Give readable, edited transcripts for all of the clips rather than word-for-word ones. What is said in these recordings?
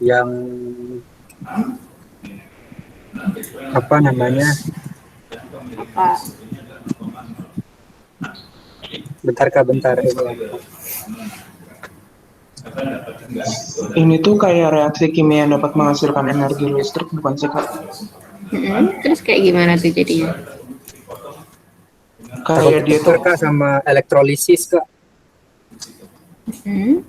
yang apa namanya? Apa? Bentar Kak, bentar ini apa? Ini tuh kayak reaksi kimia yang dapat menghasilkan energi listrik, bukan sih Kak? Terus kayak gimana tuh jadinya? Takut Kayak dia ketukar tuh Kak sama elektrolisis Kak. Hmm?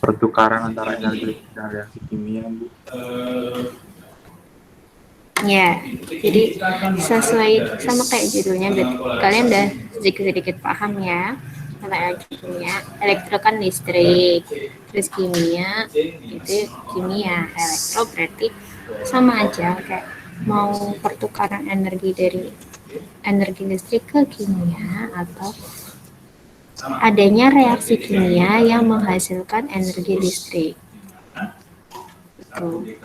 Pertukaran antara energi listrik dan reaksi kimia, Bu. Ya, jadi sesuai sama kayak judulnya, kalian udah sedikit-sedikit paham ya tentang kimia. Elektro kan listrik, terus kimia itu kimia, elektro berarti sama aja kayak mau pertukaran energi dari energi listrik ke kimia atau adanya reaksi kimia yang menghasilkan energi listrik. Gitu.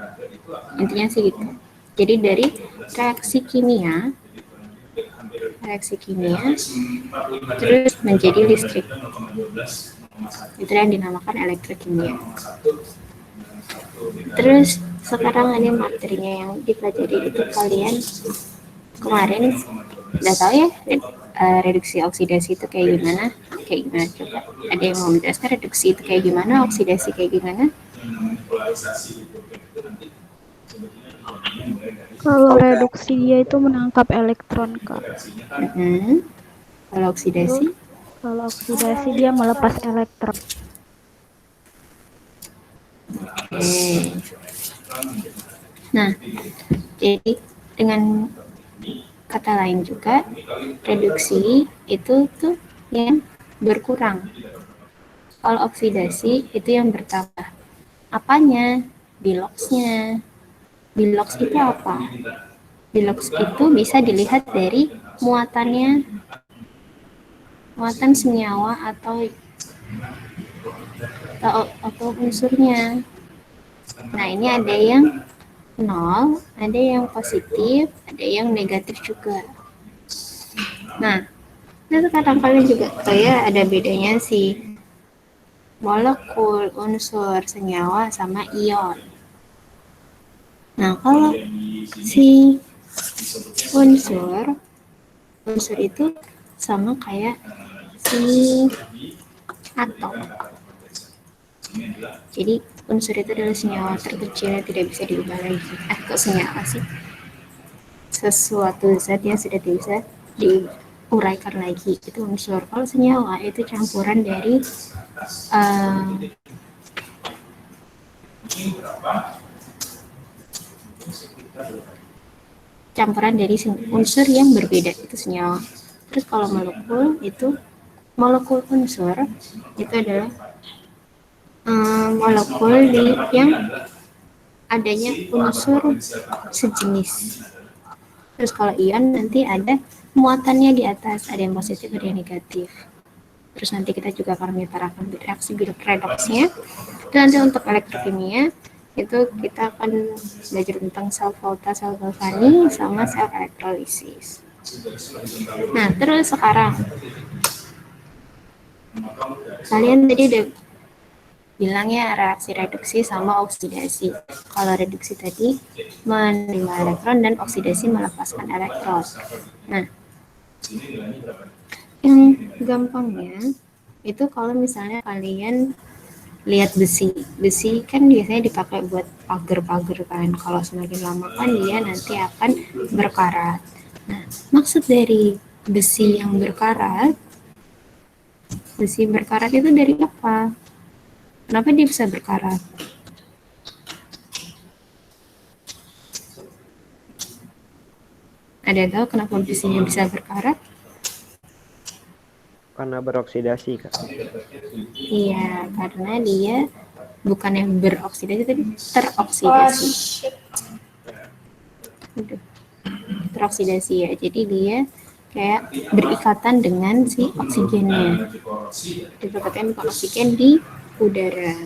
Intinya sih gitu. Jadi dari reaksi kimia terus menjadi listrik. Itu yang dinamakan elektrokimia. Terus sekarang ada materinya yang dipelajari itu kalian kemarin udah tahu ya reduksi oksidasi itu kayak gimana? Coba? Ada yang mau menjelaskan reduksi itu kayak gimana, oksidasi kayak gimana? Kalau reduksi dia itu menangkap elektron, Kak. Kalau oksidasi? Terus kalau oksidasi dia melepas elektron. Nah, jadi dengan kata lain juga reduksi itu tuh yang berkurang. Kalau oksidasi itu yang bertambah. Apanya? Biloxnya. Bilox itu apa? Bilox itu bisa dilihat dari muatan senyawa atau unsurnya. Nah, ini ada yang 0, ada yang positif, ada yang negatif juga. Nah sekarang kalian juga kayak ada bedanya sih molekul, unsur, senyawa, sama ion. Nah, kalau si unsur itu sama kayak si atom. Jadi unsur itu adalah senyawa terkecil yang tidak bisa diubah lagi. Kok senyawa sih? Sesuatu zat yang sudah tidak bisa diuraikan lagi, itu unsur. Kalau senyawa itu campuran dari unsur yang berbeda, itu senyawa. Terus kalau molekul unsur itu adalah molekul yang adanya unsur sejenis. Terus kalau ion nanti ada muatannya di atas, ada yang positif, ada yang negatif. Terus nanti kita juga akan mengutarakan reaksi redoksnya. Dan nanti untuk elektrokimia itu kita akan belajar tentang sel volta, sel galvani, sama sel elektrolisis. Nah, terus sekarang kalian tadi udah bilang ya reaksi reduksi sama oksidasi. Kalau reduksi tadi menerima elektron dan oksidasi melepaskan elektron. Nah, yang gampangnya itu kalau misalnya kalian lihat besi kan biasanya dipakai buat pagar-pagar kan. Kalau semakin lama kan dia nanti akan berkarat. Nah, maksud dari besi berkarat itu dari apa? Kenapa dia bisa berkarat? Ada yang tahu kenapa besinya bisa berkarat? Karena beroksidasi, Kak. Iya, karena dia bukan yang beroksidasi, tapi teroksidasi. Teroksidasi ya, jadi dia kayak berikatan dengan si oksigennya. Berikatan dengan oksigen di udara.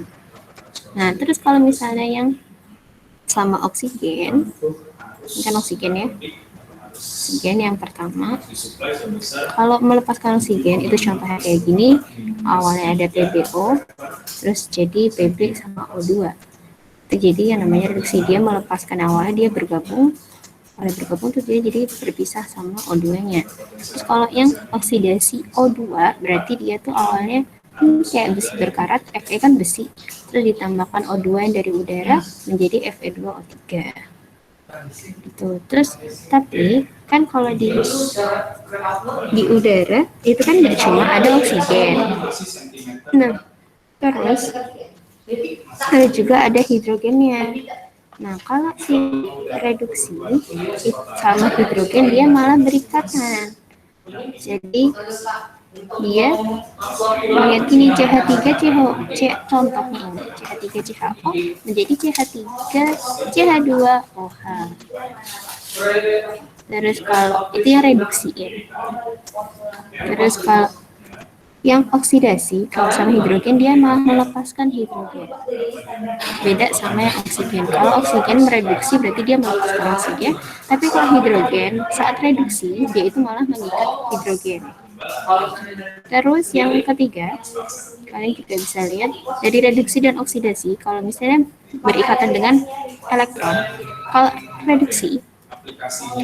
Nah, terus kalau misalnya yang sama oksigen, ini kan oksigen ya, oksigen yang pertama. Kalau melepaskan oksigen itu contohnya kayak gini, awalnya ada PbO, terus jadi Pb sama O2. Itu jadi yang namanya reduksi, dia melepaskan awalnya dia bergabung terus dia jadi berpisah sama O2-nya. Terus kalau yang oksidasi O2 berarti dia tuh awalnya kayak besi berkarat, Fe kan besi, terus ditambahkan O2 yang dari udara menjadi Fe2O3 gitu. Terus tapi kan kalau di udara itu kan nggak cuma ada oksigen, nah terus ada juga ada hidrogennya. Nah, kalau si reduksi sama hidrogen dia malah berikatan. Jadi dia lihat ini CH3CH, contohnya ini CH3CHO menjadi CH2CH2OH. Terus kalau itu yang reduksi ya. Terus kalau yang oksidasi, kalau sama hidrogen dia malah melepaskan hidrogen. Beda sama yang oksigen. Kalau oksigen mereduksi berarti dia melepaskan oksigen, tapi kalau hidrogen saat reduksi dia itu malah mengikat hidrogen. Terus yang ketiga, kalian juga bisa lihat dari reduksi dan oksidasi, kalau misalnya berikatan dengan elektron, kalau reduksi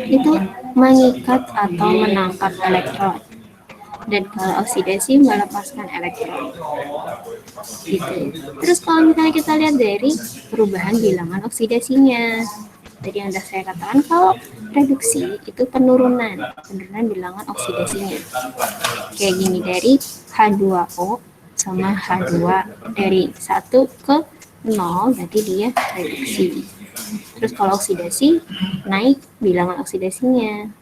itu mengikat atau menangkap elektron. Dan kalau oksidasi melepaskan elektron gitu. Terus kalau misalnya kita lihat dari perubahan bilangan oksidasinya, tadi yang sudah saya katakan kalau reduksi itu penurunan bilangan oksidasinya kayak gini, dari H2O sama H2 dari 1 ke 0 berarti dia reduksi. Terus kalau oksidasi naik bilangan oksidasinya,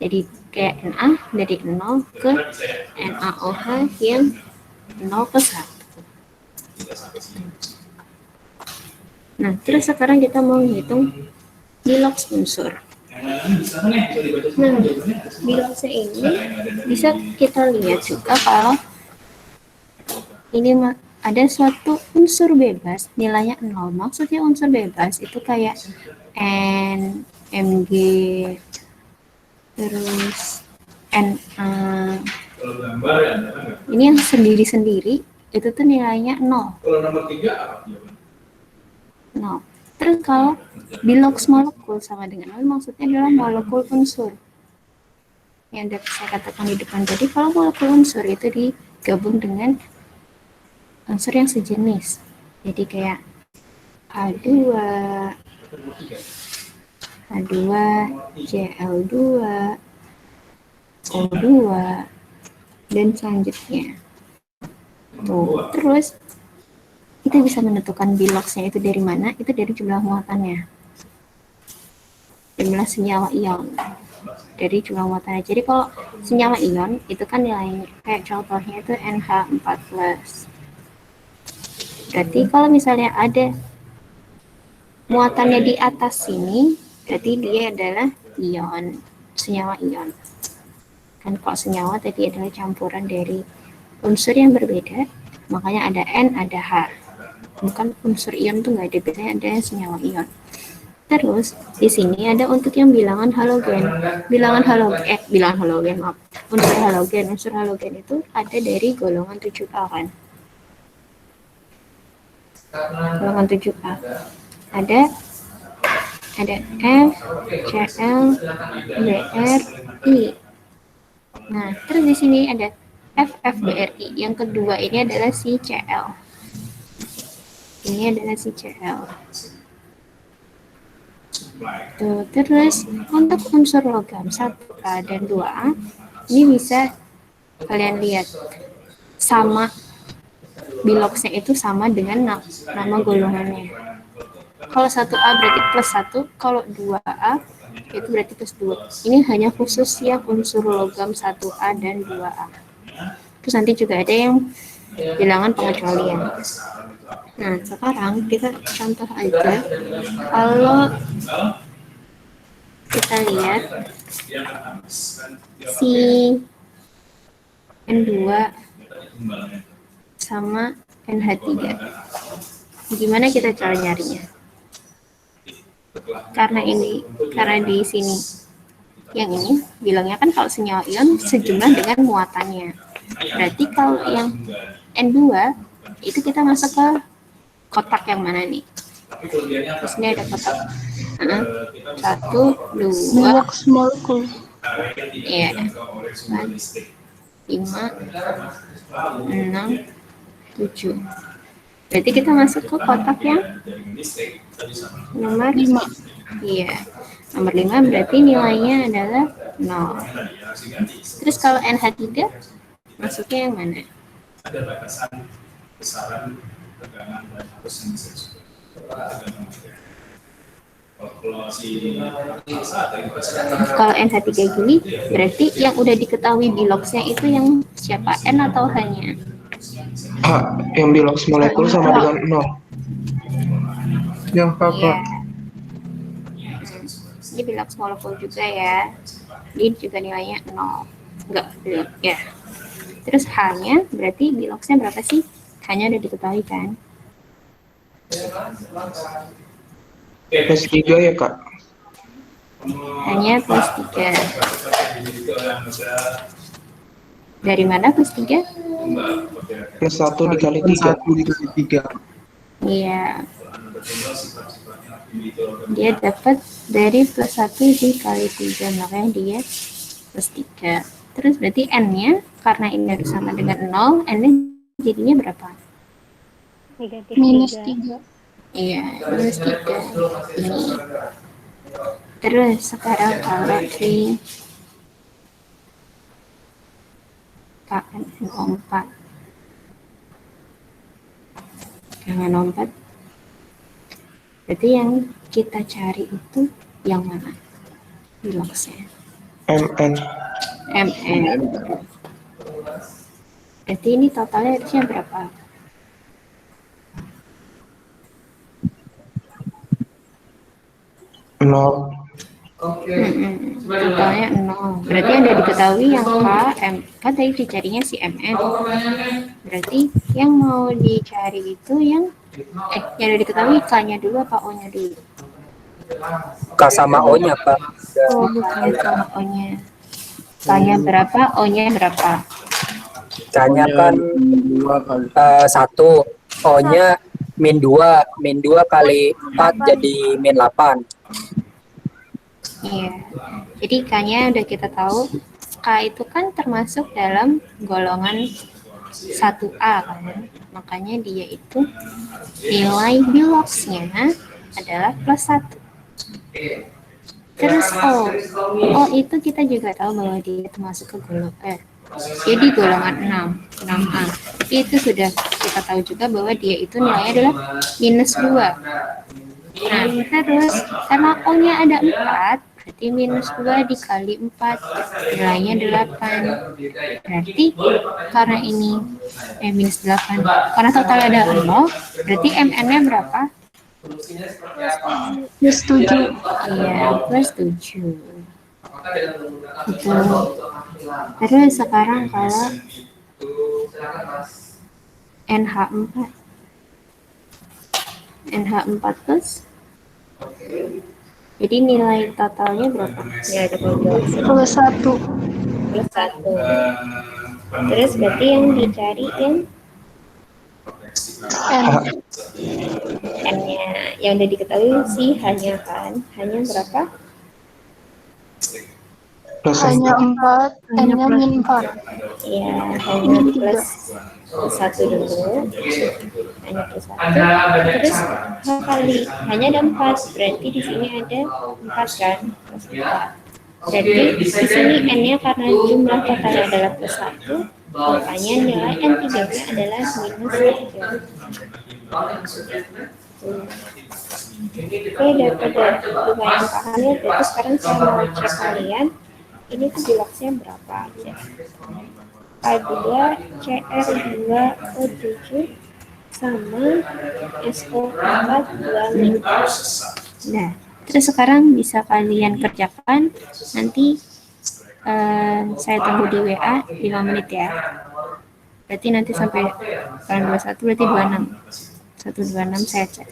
jadi kayak Na dari 0 ke NaOH yang 0 ke 1. Nah, terus sekarang kita mau hitung biloks unsur. Nah, biloksnya ini bisa kita lihat juga kalau ini ada suatu unsur bebas nilainya 0. Maksudnya unsur bebas itu kayak N, Mg, terus Na. Ini yang sendiri-sendiri itu tuh nilainya 0. Terus kalau biloks molekul sama dengan 0 maksudnya adalah molekul unsur. Yang dapat saya katakan di depan tadi, kalau molekul unsur itu digabung dengan unsur yang sejenis. Jadi kayak H2, Cl2, O2, dan selanjutnya. Tuh, terus kita bisa menentukan biloksnya itu dari mana? Itu dari jumlah muatannya, jumlah senyawa ion, dari jumlah muatannya. Jadi kalau senyawa ion itu kan nilainya kayak contohnya itu NH4+. Berarti kalau misalnya ada muatannya di atas sini, berarti dia adalah ion, senyawa ion. Kan kalau senyawa tadi adalah campuran dari unsur yang berbeda, makanya ada N, ada H. Bukan unsur ion tuh nggak ada, biasanya ada senyawa ion. Terus di sini ada untuk yang bilangan halogen. Unsur halogen itu ada dari golongan 7A kan. Golongan 7A. Ada F, Cl, Br, I. Nah, terus di sini ada FFBRI. Yang kedua ini adalah si Cl. Ini adalah si Cl. Tuh, terus untuk unsur logam 1A dan 2A ini bisa kalian lihat sama biloksnya itu sama dengan nama golongannya. Kalau 1A berarti +1, kalau 2A itu berarti +2. Ini hanya khusus yang unsur logam 1A dan 2A. Terus nanti juga ada yang bilangan pengecualian. Nah, sekarang kita contoh aja. Kalau kita lihat si N2 sama NH3. Gimana kita cara nyarinya? Karena di sini yang ini bilangnya kan kalau senyawa ion sejumlah dengan muatannya. Berarti kalau yang N2 itu kita masuk ke kotak yang mana nih? Terus ini ada kotak. Satu, dua, Bilox molekul. ya, 5, 6, 7. Berarti kita masuk ke kotak yang nomor 5. Iya. Nomor 5 berarti nilainya adalah 0. Terus kalau NH3 masuknya yang mana? Kalau NH3 gini berarti yang udah diketahui biloxnya itu yang siapa? N atau H-nya? Yang bilox molekul sama dengan 0. Yang Iya. apa? Ini bilox molekul juga ya. Ini juga nilainya 0. Enggak, belum ya. Terus H-nya berarti biloxnya berapa sih? H-nya udah diketahui kan? Plus 3 ya, Kak? Hanya plus 3. Dari mana plus 3? Plus 1 dikali 3. 1 dikali 3. Iya. Dia dapat dari plus 1 dikali 3, makanya dia plus 3. Terus berarti N-nya, karena ini harus sama dengan 0, N-nya jadinya berapa? Minus 3. Iya, minus 3. Ini. Terus sekarang kalau di KNO4. KNO4. Berarti yang kita cari itu yang mana? Biloxnya. MN. MN. Berarti ini totalnya harusnya berapa? Nol. Totalnya 0. Berarti yang udah diketahui yang K, M. Kan tadi dicarinya si MN. Berarti yang mau dicari itu yang udah diketahui K-nya dulu apa O-nya dulu? K sama O-nya, Pak. Oh, bukan sama O-nya. K-nya berapa, O-nya berapa? K-nya kan 1, O-nya min 2. Min 2 kali 4 jadi min 8. Iya. Jadi K-nya udah kita tahu. K itu kan termasuk dalam golongan 1A kan. Makanya dia itu nilai biloxnya adalah plus 1. Terus O. O itu kita juga tahu bahwa dia termasuk ke golongan jadi golongan 6A. Tapi itu sudah kita tahu juga bahwa dia itu nilainya adalah minus 2. Nah, terus karena O-nya ada 4, berarti minus 2 dikali 4, nilainya 8. Berarti karena ini minus 8, karena total ada 0, berarti MN-nya berapa? Plus 7. Iya, plus 7. Gitu. Terus sekarang kalau NH4. NH4 plus. Jadi nilai totalnya berapa? Ya, ada Plus 1. plus 1. Terus berarti yang dicari yang N. N-nya. Yang udah diketahui sih hanya kan. Hanya berapa? Plus Hanya 4. N-nya min 4. Ya, hanya plus 1 dulu. Hanya plus 1. Terus kali hanya ada 4. Berarti di sini ada 4 kan? Plus 4. Jadi di sini N-nya karena jumlah totalnya adalah plus 1, makanya nilai N3-nya adalah minus 3. Oke, daripada lumayan paham ya, berarti sekarang saya mau cek kalian, ini tuh biloxnya berapa aja. A2, CR2, O7, sama SO4, 2 Nah, terus sekarang bisa kalian kerjakan, nanti saya tunggu di WA 5 menit ya. Berarti nanti sampai 21 berarti 26. 126 saya cek.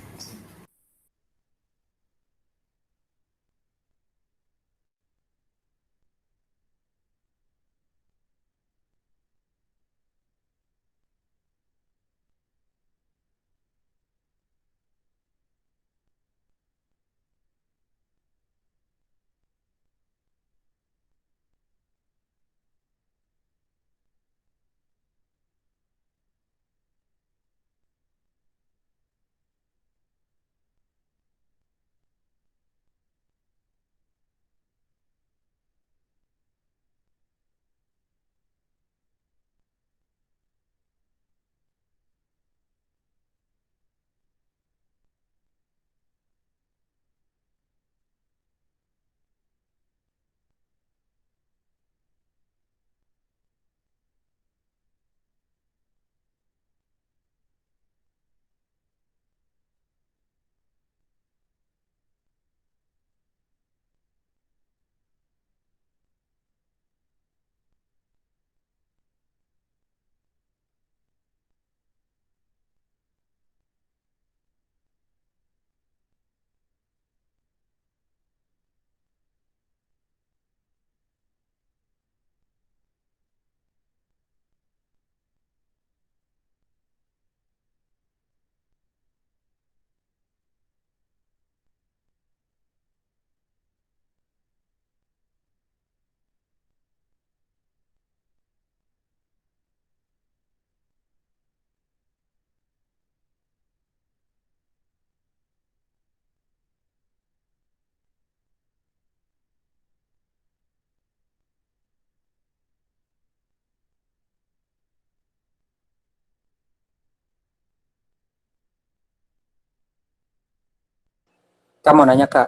Kamu nanya Kak.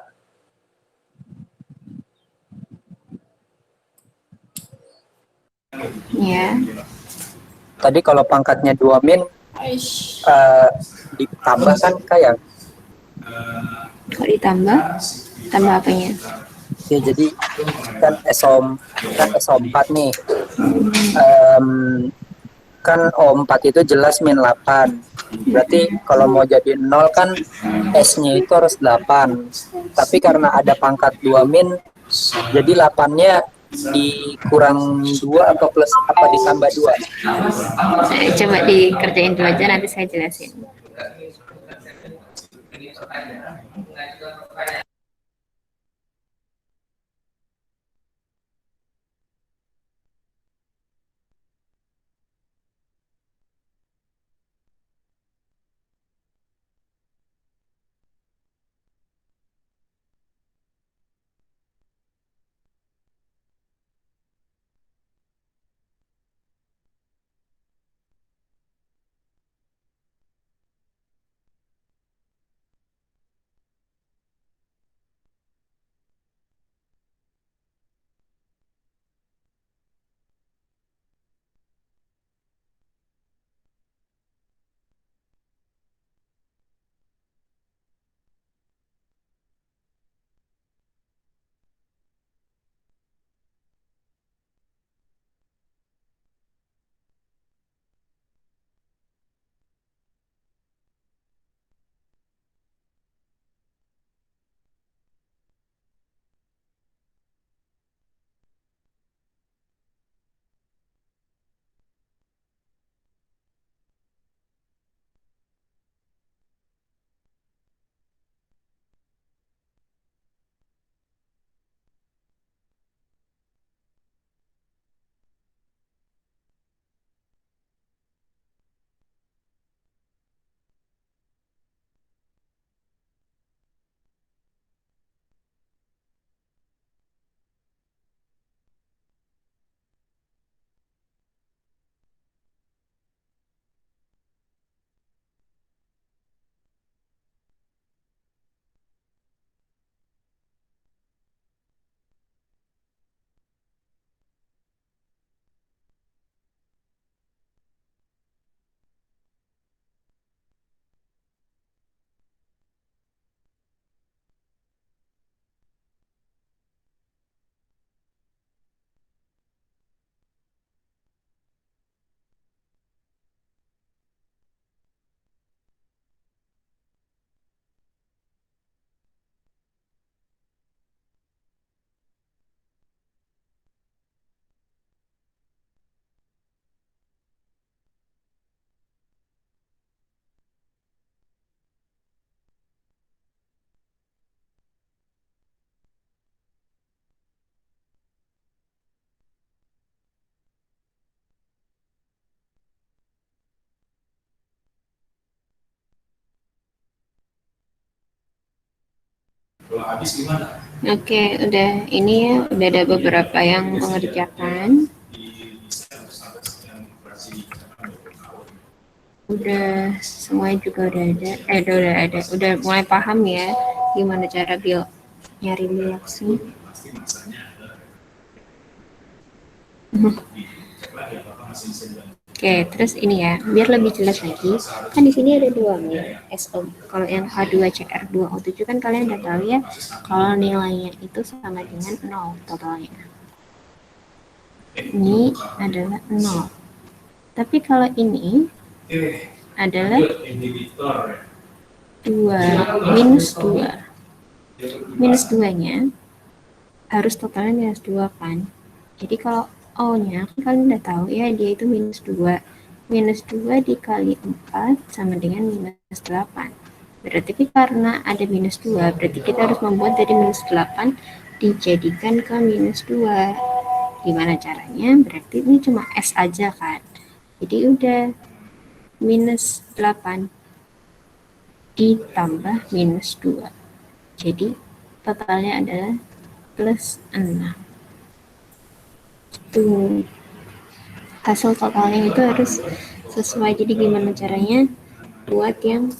Ya. Tadi kalau pangkatnya 2 min ditambah kan kayak Kalau ditambah, tambah apanya? ya jadi kan SO4 nih. Em, kan O4 itu jelas min 8. Berarti kalau mau jadi 0 kan S-nya itu harus 8. Tapi karena ada pangkat 2 min, jadi 8-nya dikurang 2 apa plus apa ditambah 2? Coba dikerjain dulu aja, nanti saya jelasin. Oke, udah ini ya, udah ada beberapa yang mengerjakan. Udah semuanya juga udah ada, udah mulai paham ya gimana cara nyari reaksi. Oke, terus ini ya, biar lebih jelas lagi, kan di sini ada dua nih, SO. Kalau yang H2CR2O7 kan kalian udah tahu ya, kalau nilainya itu sama dengan 0 totalnya. Ini adalah 0. Tapi kalau ini adalah 2, minus 2. Minus 2-nya harus totalnya minus 2 kan. Jadi kalau O-nya, kan kalian udah tahu ya, dia itu minus 2. Minus 2 dikali 4 sama dengan minus 8. Berarti karena ada minus 2, berarti kita harus membuat dari minus 8 dijadikan ke minus 2. Gimana caranya? Berarti ini cuma S aja kan. Jadi udah minus 8 ditambah minus 2. Jadi totalnya adalah plus 6. Tuh, hasil totalnya itu harus sesuai. Jadi gimana caranya buat yang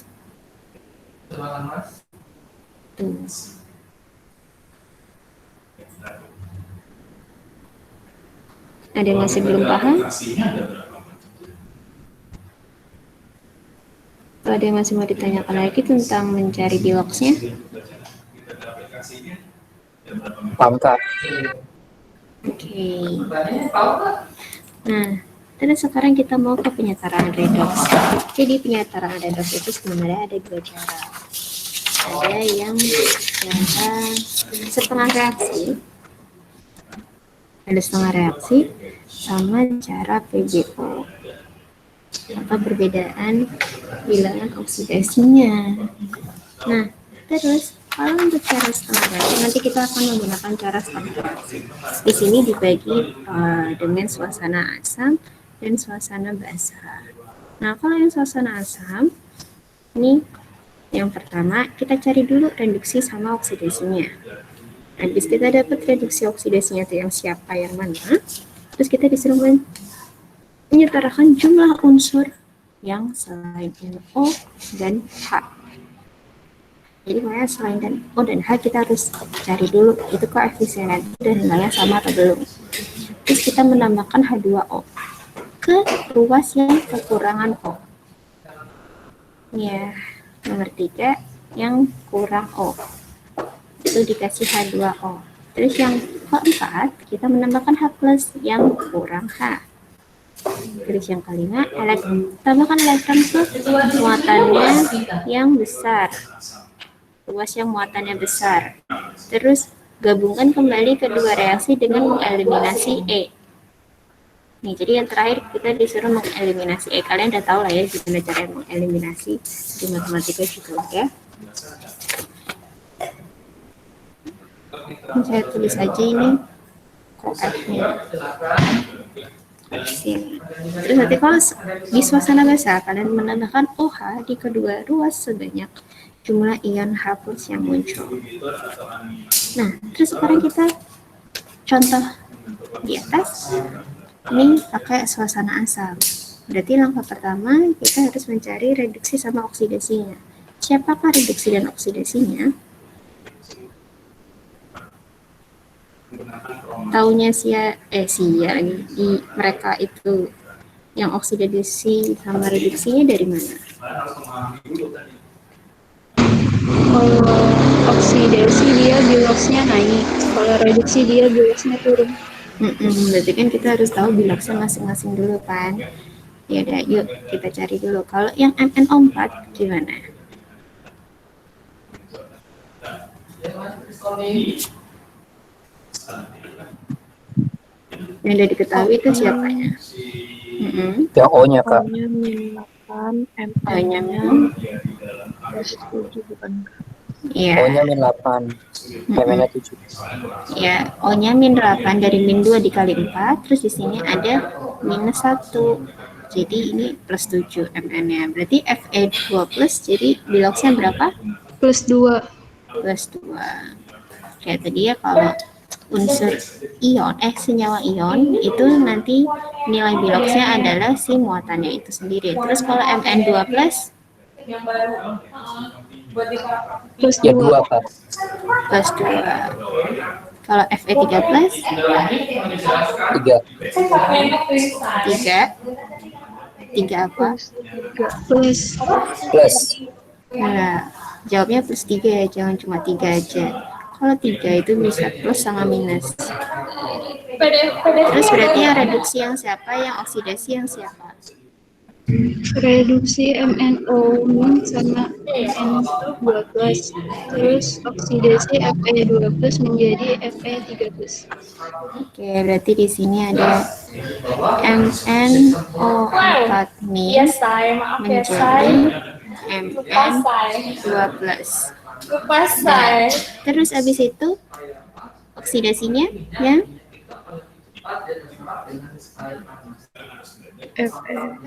Tuh. Ada yang masih belum paham? Kalau ada yang masih mau ditanyakan lagi tentang mencari biloxnya? Paham Kak? Oke. Nah, terus sekarang kita mau ke penyetaraan redox. Jadi penyetaraan redox itu sebenarnya ada dua cara. Ada yang cara setengah reaksi, ada setengah reaksi, sama cara PBO. Apa perbedaan bilangan oksidasinya? Nah, terus kalau untuk cara setengah reaksi, nanti kita akan menggunakan cara setengah reaksi. Di sini dibagi dengan suasana asam dan suasana basah. Nah, kalau yang suasana asam, ini yang pertama kita cari dulu reduksi sama oksidasinya. Habis kita dapat reduksi oksidasinya itu yang siapa yang mana, terus kita disuruh menyetarakan jumlah unsur yang selain NO dan H. Jadi makanya selain dan O dan H kita harus cari dulu itu koefisien dan nilainya sama atau belum. Terus kita menambahkan H2O ke ruas yang kekurangan O. Ya, nomor 3 yang kurang O. Itu dikasih H2O. Terus yang keempat kita menambahkan H+ yang kurang H. Terus yang kelima, tambahkan elektron ke muatannya yang besar. Ruas yang muatannya besar. Terus gabungkan kembali kedua reaksi dengan mengeliminasi E. Nih, jadi yang terakhir kita disuruh mengeliminasi E. Kalian udah tahu lah ya gimana cara mengeliminasi di matematika juga ya. Saya tulis aja ini koefnya. Terus nanti kalau di suasana basah kalian menambahkan OH di kedua ruas sebanyak jumlah ion H+ yang muncul. Nah, terus sekarang kita contoh di atas ini pakai suasana asam. Berarti langkah pertama kita harus mencari reduksi sama oksidasinya. Siapakah reduksi dan oksidasinya? Taunya lagi di mereka itu yang oksidasi sama reduksinya dari mana? Kalau oksidasi dia biloxnya naik, kalau reduksi dia biloxnya turun. Berarti kan kita harus tahu biloxnya masing-masing dulu kan. Ya udah, yuk kita cari dulu. Kalau yang MnO4 gimana? Yang udah diketahui itu siapanya? Yang O-nya Kak. O-nya -8, O-nya +7 bukan? Iya. O-nya -8, M-nya 7. Ya, O-nya -8 dari -2 dikali 4, terus di sini ada -1. Jadi ini +7 Mn-nya. Berarti Fe2+, jadi biloxnya berapa? +2. +2. Kayak tadi ya, kalau unsur ion, senyawa ion itu nanti nilai biloxnya adalah si muatannya itu sendiri. Terus kalau Mn2+, Ya 2 Kak. +2. Kalau Fe3+, 3. 3 apa? Plus Plus. Nah, jawabnya +3 ya, jangan cuma 3 aja. Kalau 3 itu bisa plus sama minus. Terus berarti yang reduksi yang siapa, yang oksidasi yang siapa? reduksi MnO sama Mn2+, terus oksidasi Fe2+ menjadi Fe3+. Oke, berarti di sini ada MnO4 min menjadi Mn2+. Nah, terus habis itu oksidasinya ya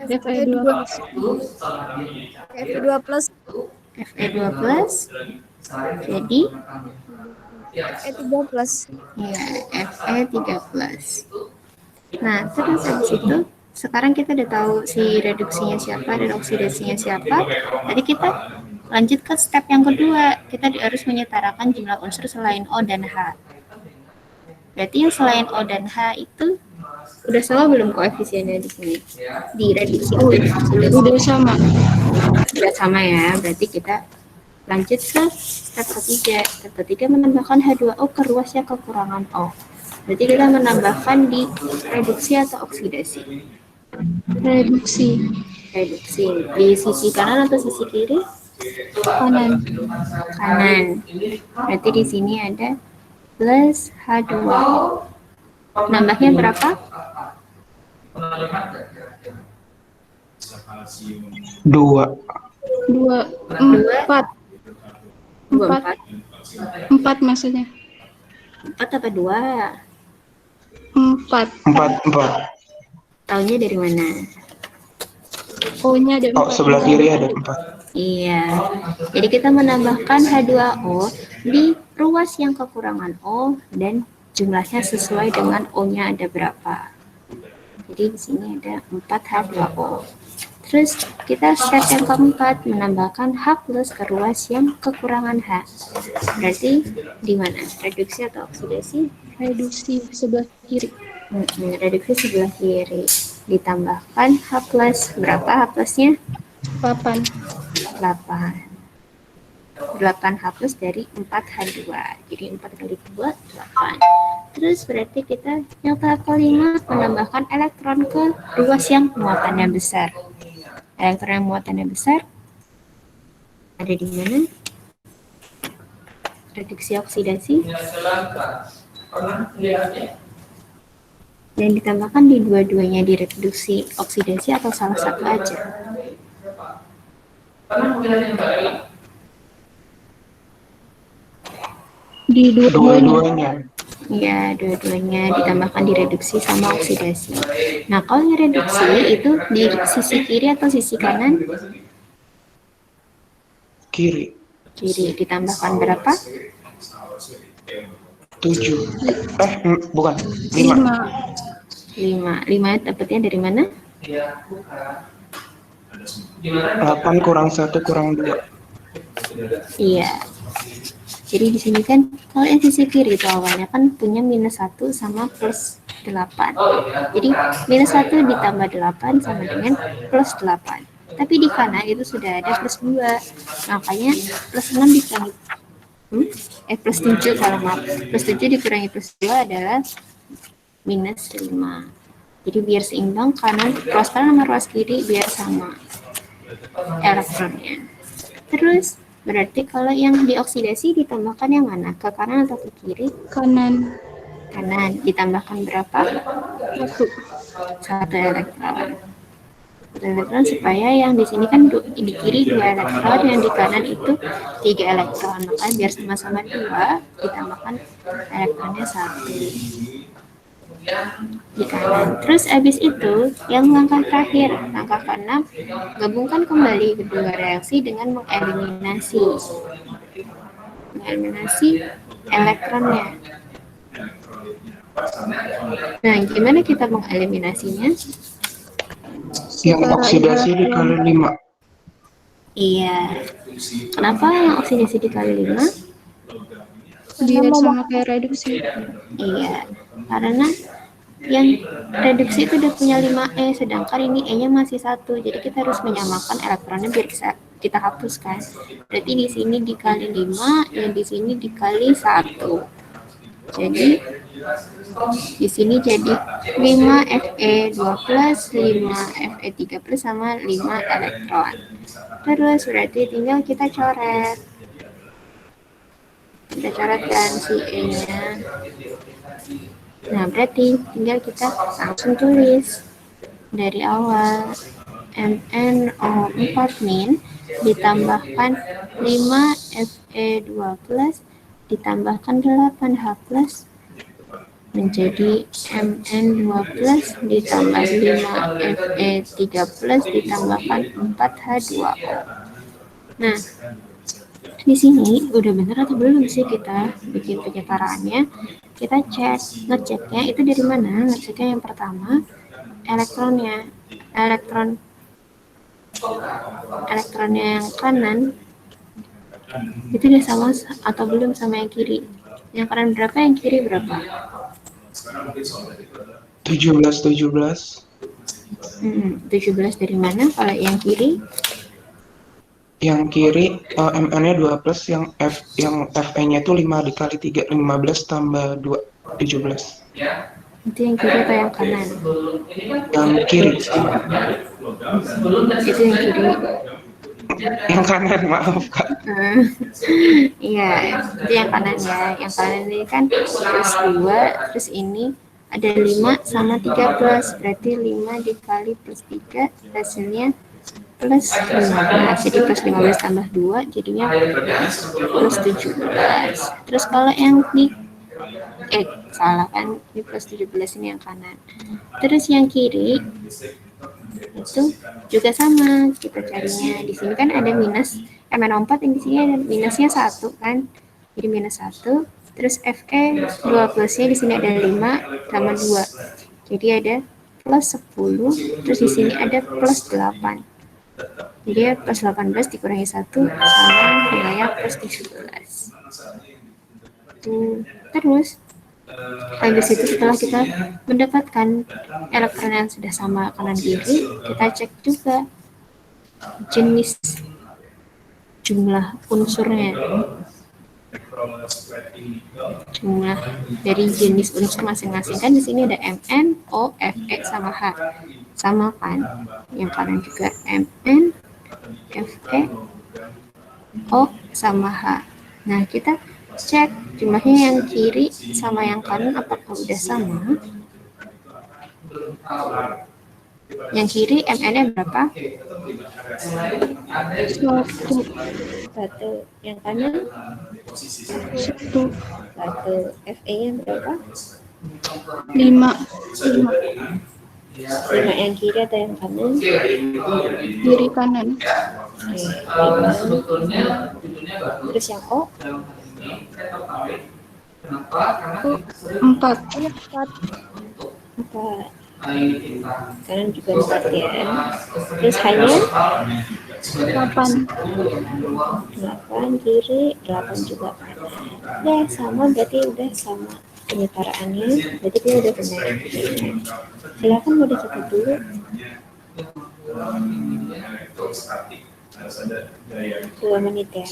Fe2+. Fe2+ jadi Fe3+. ya Fe3+. Nah, terus habis itu sekarang kita udah tahu si reduksinya siapa dan oksidasinya siapa. Tadi kita Lanjut ke step yang kedua, kita harus menyetarakan jumlah unsur selain O dan H. Berarti yang selain O dan H itu udah sama belum koefisiennya di sini? Di reduksi oksidasi. Udah sama. Udah sama ya, berarti kita lanjut ke step ketiga. Step ketiga menambahkan H2O ke ruas yang kekurangan O. Berarti kita menambahkan di reduksi atau oksidasi? Reduksi. Reduksi. Di sisi kanan atau sisi kiri? Kanan. Kanan. Berarti di sini ada plus H2O. Nambahnya berapa? 2. 2. 4. 24. 4 maksudnya. 4 apa 2? 4. 4. Taunya dari mana? O-nya ada 4. Oh, sebelah kiri ada 4. Iya. Jadi kita menambahkan H2O di ruas yang kekurangan O dan jumlahnya sesuai dengan O-nya ada berapa. Jadi di sini ada 4 H2O. Terus kita step yang keempat menambahkan H plus ke ruas yang kekurangan H. Berarti di mana? Reduksi atau oksidasi? Reduksi sebelah kiri. Reduksi sebelah kiri. Ditambahkan H plus. Berapa H plusnya? 8. 8. 8 H plus dari 4 H2. Jadi 4 kali 2, 8. Terus berarti kita yang tahap kelima menambahkan elektron ke ruas yang muatannya besar. Elektron yang muatannya besar ada di mana? Reduksi oksidasi. Dan ditambahkan di dua-duanya di reduksi oksidasi atau salah satu aja? Di dua-duanya. Ya, dua-duanya ditambahkan di reduksi sama oksidasi. Nah, kalau yang reduksi itu di sisi kiri atau sisi kanan? Kiri. Kiri. Ditambahkan berapa? 7. Bukan. 5. 5. 5 dapatnya dari mana? 8 kurang 1 kurang 2. Iya. Jadi di sini kan kalau yang sisi kiri itu awalnya kan punya minus 1 sama plus 8. Jadi minus 1 ditambah 8 sama dengan plus 8. Tapi di kanan itu sudah ada plus 2. Makanya plus 6 dikurangi plus 7 kalau maaf. Plus 7 dikurangi plus 2 adalah minus 5. Jadi biar seimbang kanan ruas kanan sama ruas kiri biar sama elektronnya. Terus berarti kalau yang dioksidasi ditambahkan yang mana? Ke kanan atau ke kiri? Kanan. Kanan. Ditambahkan berapa? 1 elektron. 1 elektron supaya yang di sini kan di kiri 2 elektron, yang di kanan itu 3 elektron. Maka biar sama-sama 2 ditambahkan elektronnya 1 di kanan. Terus habis itu yang langkah terakhir, langkah ke-6, gabungkan kembali kedua reaksi dengan mengeliminasi elektronnya. Nah, gimana kita mengeliminasinya? Yang oksidasi dikali 5. Iya. Kenapa yang oksidasi dikali 5? Biar sama kayak reduksi. Iya, karena yang reduksi itu udah punya 5E, sedangkan ini E-nya masih 1. Jadi kita harus menyamakan elektronnya biar bisa kita hapuskan. Berarti di sini dikali 5, yang di sini dikali 1. Jadi di sini jadi 5Fe2+, 5Fe3+ sama 5 elektron. Terus berarti tinggal kita coret. Kita coretkan si E-nya. Nah, berarti tinggal kita langsung tulis dari awal MnO4- ditambahkan 5Fe2+ ditambahkan 8H+ menjadi Mn2+ ditambah 5Fe3+ ditambahkan 4H2O. Nah, di sini udah bener atau belum sih kita bikin penyetaraannya? Kita ngeceknya itu dari mana? Ngeceknya yang pertama elektronnya yang kanan Itu udah sama atau belum sama yang kiri? Yang kanan berapa, yang kiri berapa? 17. 17 dari mana kalau yang kiri? Yang kiri MN-nya 2 plus, yang FE-nya itu 5 dikali 3, 15 tambah 2, 17. Itu yang kiri atau yang kanan? Yang kiri. Itu yang kiri. Yang kanan, maaf Kak. Iya, itu yang kanan ya. Yang kanan ini kan plus 2, terus ini ada 5 sama 13, berarti 5 dikali plus 3 hasilnya plus 15. Jadi plus 15 tambah 2 jadinya plus 17. Terus kalau yang di salah kan, ini plus 17, ini yang kanan. Terus yang kiri itu juga sama, kita carinya di sini kan ada minus MN4, yang di sini ada minusnya 1 kan, jadi minus 1, terus FE 2 plusnya di sini ada 5 sama 2, jadi ada plus 10, terus di sini ada plus 8, jadi ya plus 18 dikurangi 1 sama nilainya plus 17. Terus habis itu setelah kita mendapatkan elektron yang sudah sama kanan kiri, kita cek juga jenis jumlah unsurnya. Jumlah dari jenis unsur masing-masing, kan di sini ada Mn, O, Fe sama H. Sama kan? Yang kanan juga Mn, Fe, O sama H. Nah, kita cek jumlahnya yang kiri sama yang kanan apakah udah sama. Yang kiri MN-nya berapa? 1. Yang kanan 1. FE-nya berapa? 5. 5 yang kiri atau yang kanan? Kiri kanan. Terus yang O? 4. 4. Kanan juga 4 ya. Terus hanya 8. 8 kiri, 8 juga kanan. Ya sama, berarti udah sama penyetaraannya, berarti dia udah benar. Silakan mau dicatat dulu. 2 menit ya.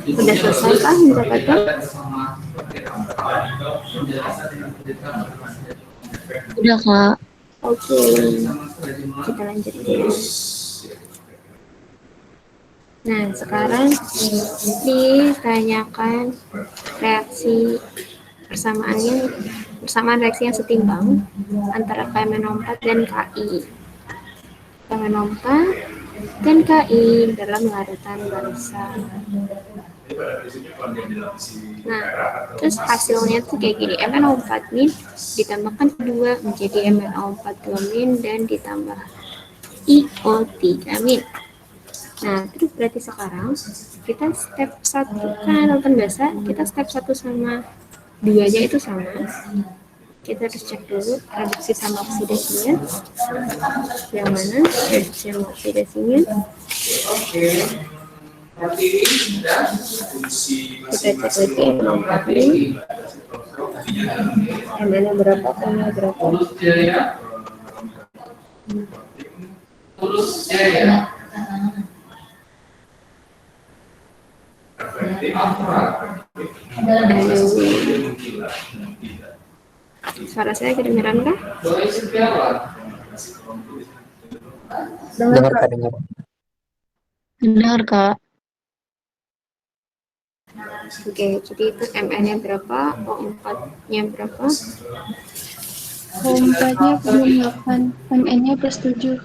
Udah selesai kan mencatatnya? Udah, Kak. Oke, kita lanjut ya. Nah, sekarang ditanyakan reaksi persamaan reaksi yang setimbang antara KMNO4 dan KI. KMNO4 dan KI dalam larutan barisan. Nah, terus hasilnya tuh kayak gini. MnO4 min ditambahkan 2 menjadi MnO4 2 min dan ditambah IO3 min. Nah, terus berarti sekarang kita step 1 kan larutan basa, kita step 1 sama 2-nya itu sama. Kita harus cek dulu reduksi sama oksidasinya. Yang mana reduksi sama oksidasinya? Kita cek lagi MnO4 min. MnO berapa, KM berapa? Suara saya kedengeran kah? Dengar Kak, dengar. Benar, Kak. Oke, jadi itu MN-nya berapa, O4-nya berapa? O4-nya plus 8, MN-nya plus 7.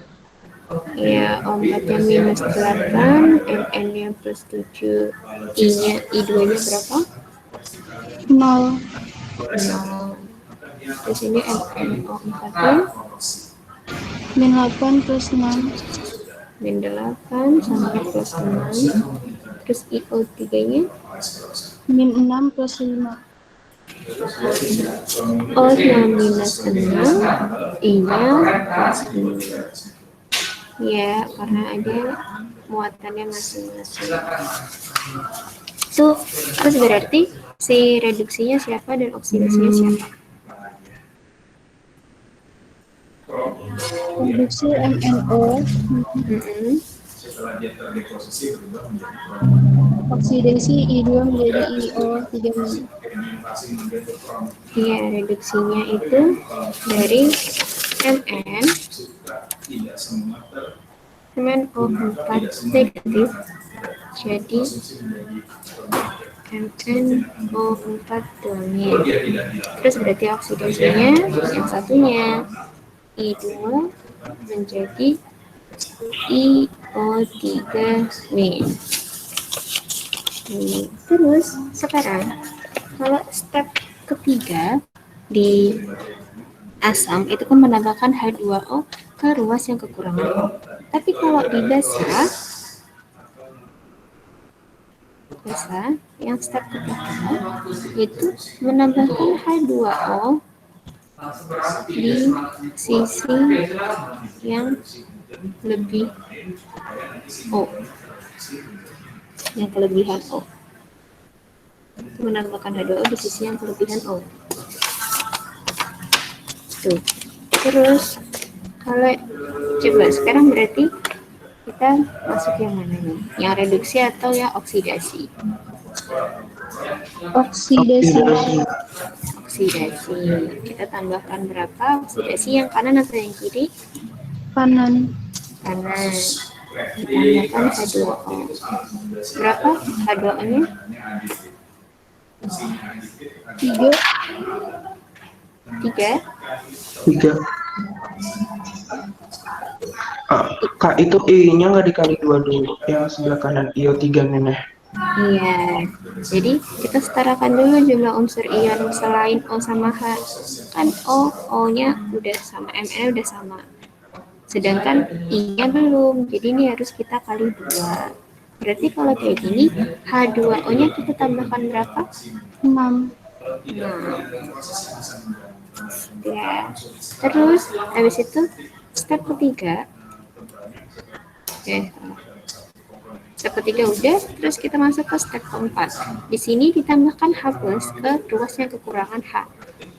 Ya, O4-nya minus 8, MN-nya plus 7, I2-nya berapa? 0. 0. Di sini MnO4-nya Min 8 plus 6. min 8 sampai plus 6. Terus IO3-nya Min 6 plus 5. O-nya minus 6, I-nya plus 6. Ya, karena ada muatannya masing-masing. Tuh, terus berarti si reduksinya siapa dan oksidasinya siapa? Reduksi MnO, Mm-mm. oksidasi I2 menjadi IO3 min. Iya, reduksinya itu dari MnO4 negatif jadi MnO4 domin. Terus berarti oksidasinya yang satunya I2 menjadi IO3 min. Terus sekarang kalau step ketiga di asam itu kan menambahkan H2O ke ruas yang kekurangan O. Tapi kalau di basa yang step ketiga itu menambahkan H2O di sisi yang lebih O, yang kelebihan O. Menambahkan H2O di sisi yang kelebihan O. Tuh. Terus kalau coba sekarang berarti kita masuk yang mana nih? Yang reduksi atau yang oksidasi? Oksidasi. Oksidasi. Kita tambahkan berapa? Oksidasi yang kanan atau yang kiri? Kanan. Kanan. Ditambahkan H2O. Berapa H2O-nya? 3. 3. 3. Kak, itu I-nya nggak dikali 2 dulu, yang sebelah kanan IO3 minus. Iya, jadi kita setarakan dulu jumlah unsur ion selain O sama H. Kan O-nya udah sama, Mn udah sama. Sedangkan I-nya belum, jadi ini harus kita kali 2. Berarti kalau kayak gini, H2O-nya kita tambahkan berapa? 6. Ya. Terus, habis itu step ketiga. Step ketiga udah, terus kita masuk ke step keempat. Di sini ditambahkan H plus ke ruas yang kekurangan H.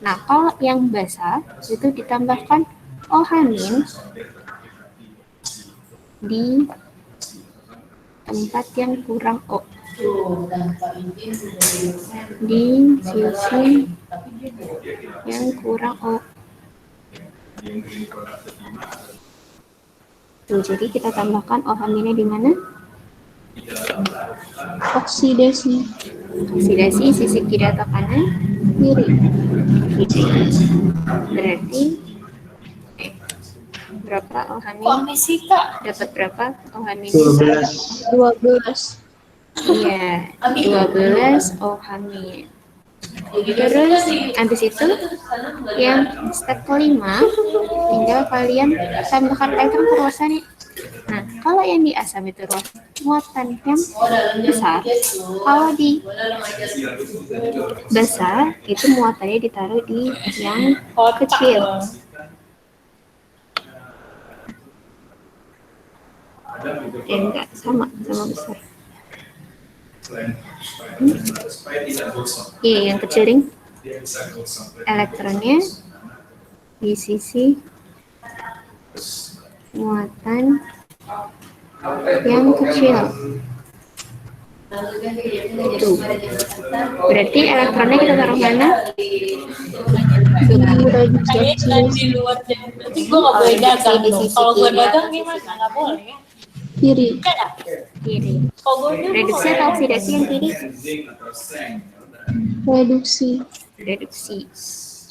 Nah, kalau yang basa itu ditambahkan OH min di tempat yang kurang O. Di sisi yang kurang O. Tuh, jadi kita tambahkan OH minnya di mana? Oksidasi. Oksidasi sisi kiri atau kanan? Kiri. Berarti berapa OH-nya? Dapat berapa OH-nya? 12. 12. Iya, 12 OH-nya. Terus habis itu yang step kelima tinggal kalian tambahkan elektron perluasan nih. Nah, kalau yang di asam itu muatan yang besar, kalau di besar itu muatannya ditaruh di yang kecil. Enggak, sama besar. Iya, yang kecil ring elektronnya di sisi muatan yang kecil. Tuh. Berarti elektronnya kita taruh mana? Di reduksi oksigen. Di sisi Kiri. kiri. Reduksi atau oksidasi yang kiri? Reduksi. Reduksi.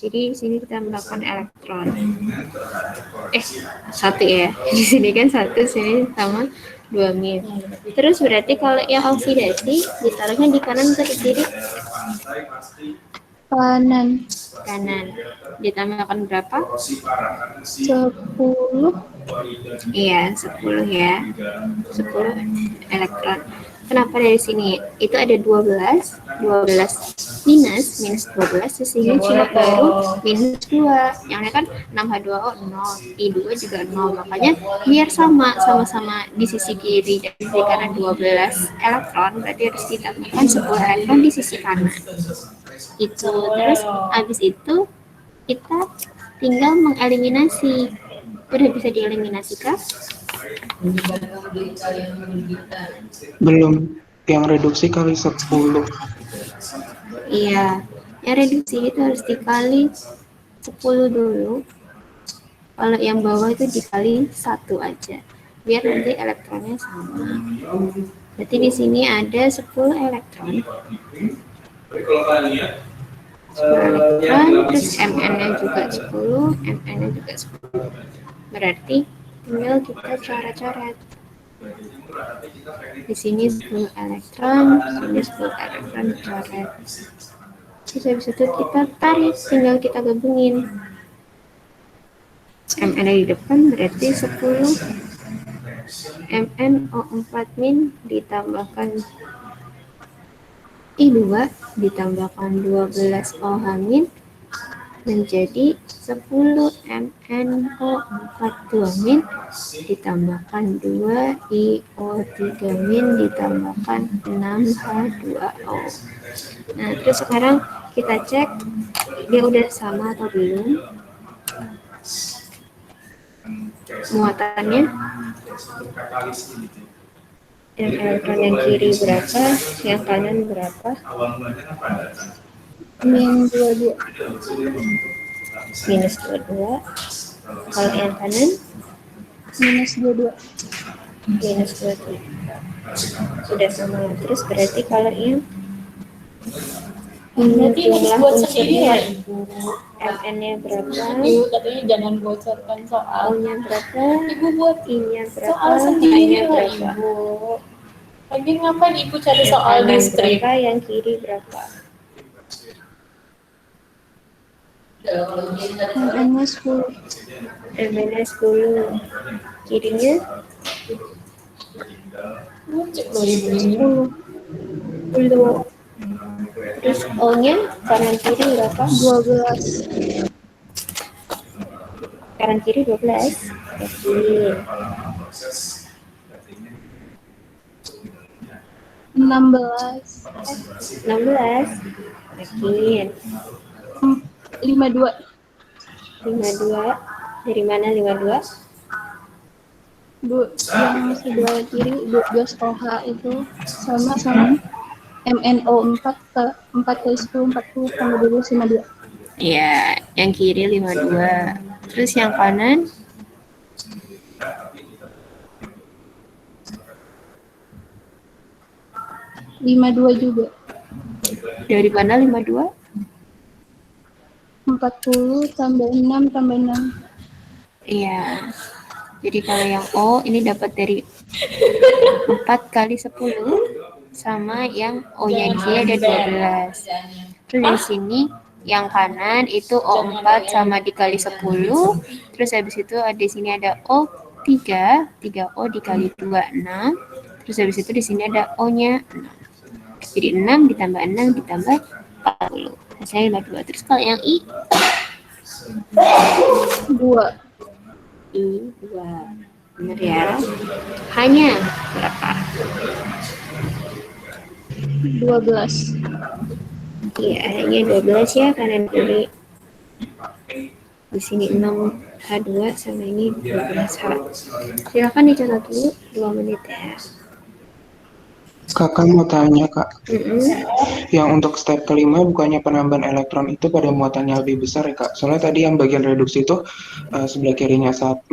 Jadi di sini kita melakukan elektron. Satu ya. Di sini kan satu, sini sama 2 mil. Terus berarti kalau yang oksidasi ditaruhnya di kanan atau di kiri? Kanan. Kanan. Ditambahkan berapa? 10. Iya, 10 ya. 10 elektron. Kenapa dari sini? Itu ada 12 minus 12, sisinya cuma baru minus 2. Yang ini kan 6H2O 0, I2 juga 0. Makanya biar sama-sama di sisi kiri dan sisi kanan 12 elektron, berarti harus ditambahkan 10 elektron di sisi kanan. Itu. Terus habis itu kita tinggal mengeliminasi. Udah bisa dieliminasi kah? Belum. Yang reduksi kali 10. Iya, yang reduksi itu harus dikali 10 dulu. Kalau yang bawah itu dikali 1 aja. Biar nanti elektronnya sama. Berarti di sini ada 10 elektron. 10 elektron, terus Mn-nya juga 10, Mn-nya juga 10. Berarti tinggal kita coret-coret. Di sini 10 elektron, sini 10 elektron dicoret. Terus habis itu kita tarik, tinggal kita gabungin. Mn di depan berarti 10 MnO4- ditambahkan I2 ditambahkan 12 OH- menjadi 10 MnO42- ditambahkan 2 IO3- ditambahkan 6H2O. Nah, terus sekarang kita cek dia udah sama atau belum. Muatannya dan elektron yang kiri berapa, yang kanan berapa? Min 22. Minus 22. Kalau yang kanan Minus 22. minus 22. Sudah sama. Terus berarti kalau yang jumlah unsurnya Mn-nya berapa? Ibu katanya jangan bocorkan soal. O-nya berapa? Ibu buat I-nya berapa? soal sendiri A-nya lah berapa? ibu. Lagi ngapain ibu cari Yang soal kanan listrik? berapa? Yang kiri berapa? Mn-nya 10. Mn-nya 10. Kirinya Cek loh ibu ini. 10. Terus O-nya kanan kiri berapa? 12. Kanan kiri 12. Oke. 16. 16. Oke. 52. 52. Dari mana 52? Yang sebelah kiri 12 OH itu sama MnO4 ke 4 kali 10 40 tambah 12 52. Iya, yang kiri 52. Terus yang kanan 52 juga. dari mana 52? 40 tambah 6 tambah 6. Iya. Jadi kalau yang O ini dapat dari 4 kali 10 sama yang O-nya di sini ada 12. Terus di sini yang kanan itu O4 sama dikali 10. Terus habis itu di sini ada O3, 3O dikali 2, 6. Terus habis itu di sini ada O-nya 6. Jadi 6 ditambah 6 ditambah 40. Hasilnya 2. Terus kalau yang I 2. 2. Benar ya? Hanya berapa? 12. Iya, hanya 12 ya, karena di sini 6H2 sama ini 12H. Silakan dicatat dulu 2 menit ya. Kakak mau tanya kak, Mm-mm. yang untuk step kelima bukannya penambahan elektron itu pada muatannya lebih besar ya kak? Soalnya tadi yang bagian reduksi itu sebelah kirinya -1,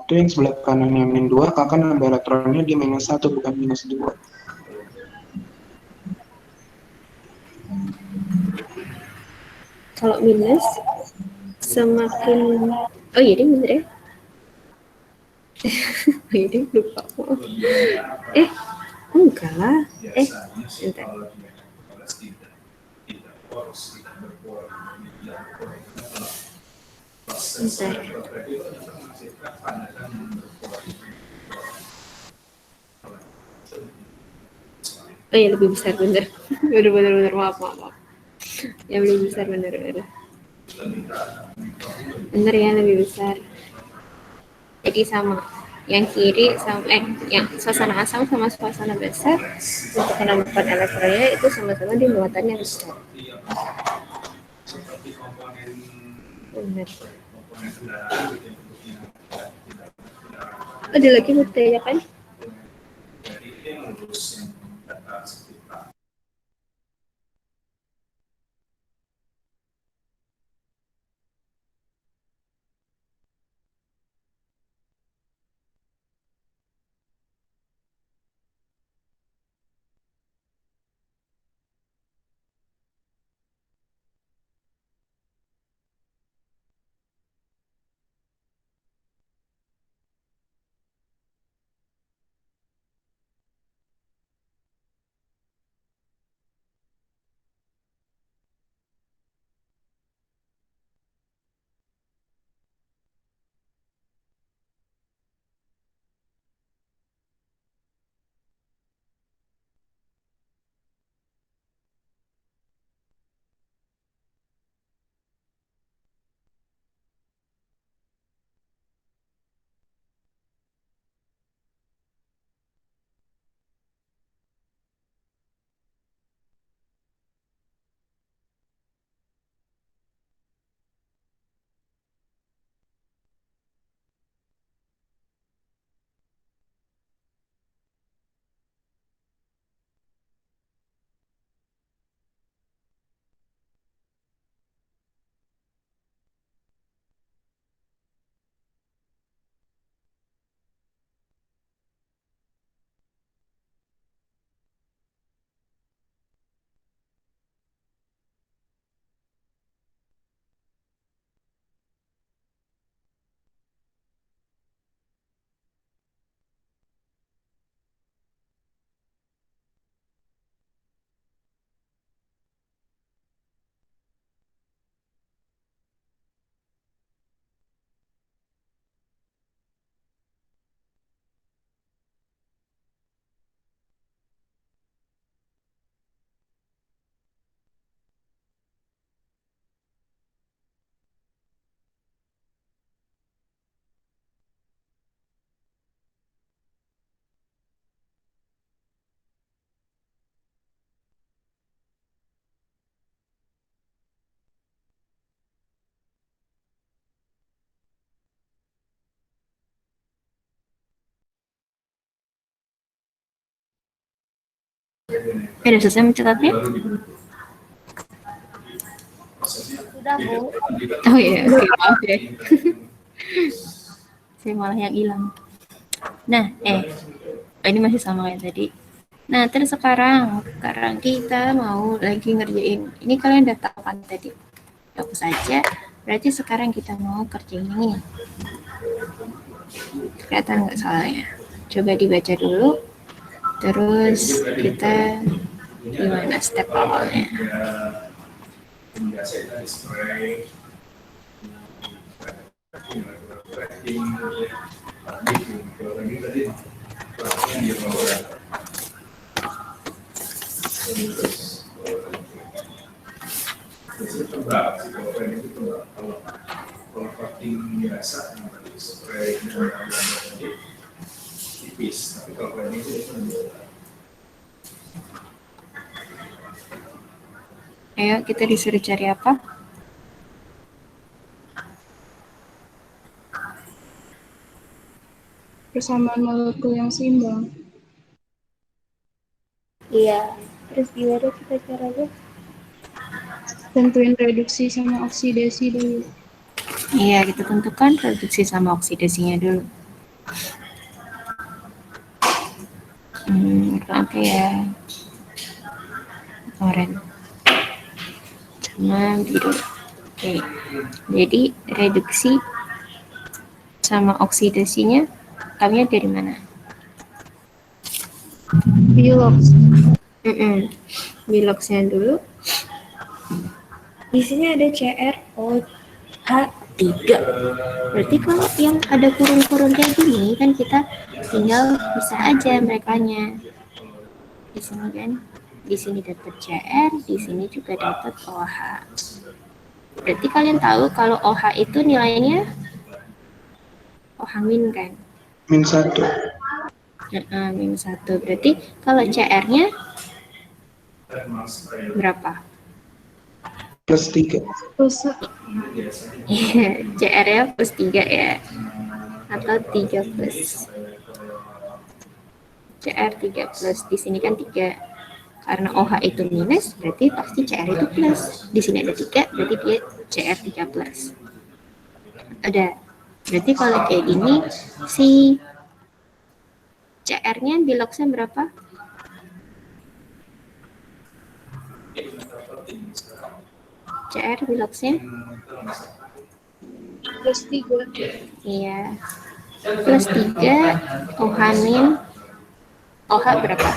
yang sebelah kanannya -2, kakak nambah elektronnya di -1 bukan -2. Kalau minus semakin, oh iya deh bener ya. Oh iya deh, lupa. Enggak lah. Bentar. Bentar. Oh iya lebih besar bener. Bener maaf. Ya lebih besar bener. Bener ya lebih besar. Jadi sama. Yang kiri sama yang suasana asam sama suasana besar untuk penambahan elektronnya itu sama-sama di muatannya besar. Benar. Ada lagi mau ditanyakan? Ada selesai mencatatnya? Sudah, Bu. Oh iya, oke, maaf ya. Saya malah yang hilang. Nah, ini masih sama kayak tadi. Nah, terus sekarang kita mau lagi ngerjain. Ini kalian udah tahu kan tadi? Hapus aja. Berarti sekarang kita mau kerjain ini. Kelihatan nggak salahnya? Coba dibaca dulu. Terus kita gimana step awalnya? Ayo kita disuruh cari apa? Persamaan molekul yang seimbang. Iya. Terus gimana kita caranya? Tentuin reduksi sama oksidasi dulu. Iya, kita tentukan reduksi sama oksidasinya dulu. Oke ya. Oren. Sama biru. Oke. Jadi reduksi sama oksidasinya kami dari mana? Bilox. Biloxnya dulu. Di sini ada CrOH3. Berarti kalau yang ada kurung-kurung kayak gini kan kita tinggal bisa aja merekanya. Di sini kan, di sini dapat Cr, di sini juga dapat OH. Berarti kalian tahu kalau OH itu nilainya OH min kan? -1. -1. Berarti kalau Cr-nya berapa? +3. Plus CR-nya +3 ya, atau 3 plus. CR 3 plus, di sini kan 3. Karena OH itu minus, berarti pasti CR itu plus. Di sini ada 3, berarti dia CR 3 plus. Ada. Berarti kalau kayak gini, si CR-nya biloxnya berapa? CR biloxnya? +3. Iya. +3, OH min, OH berapa?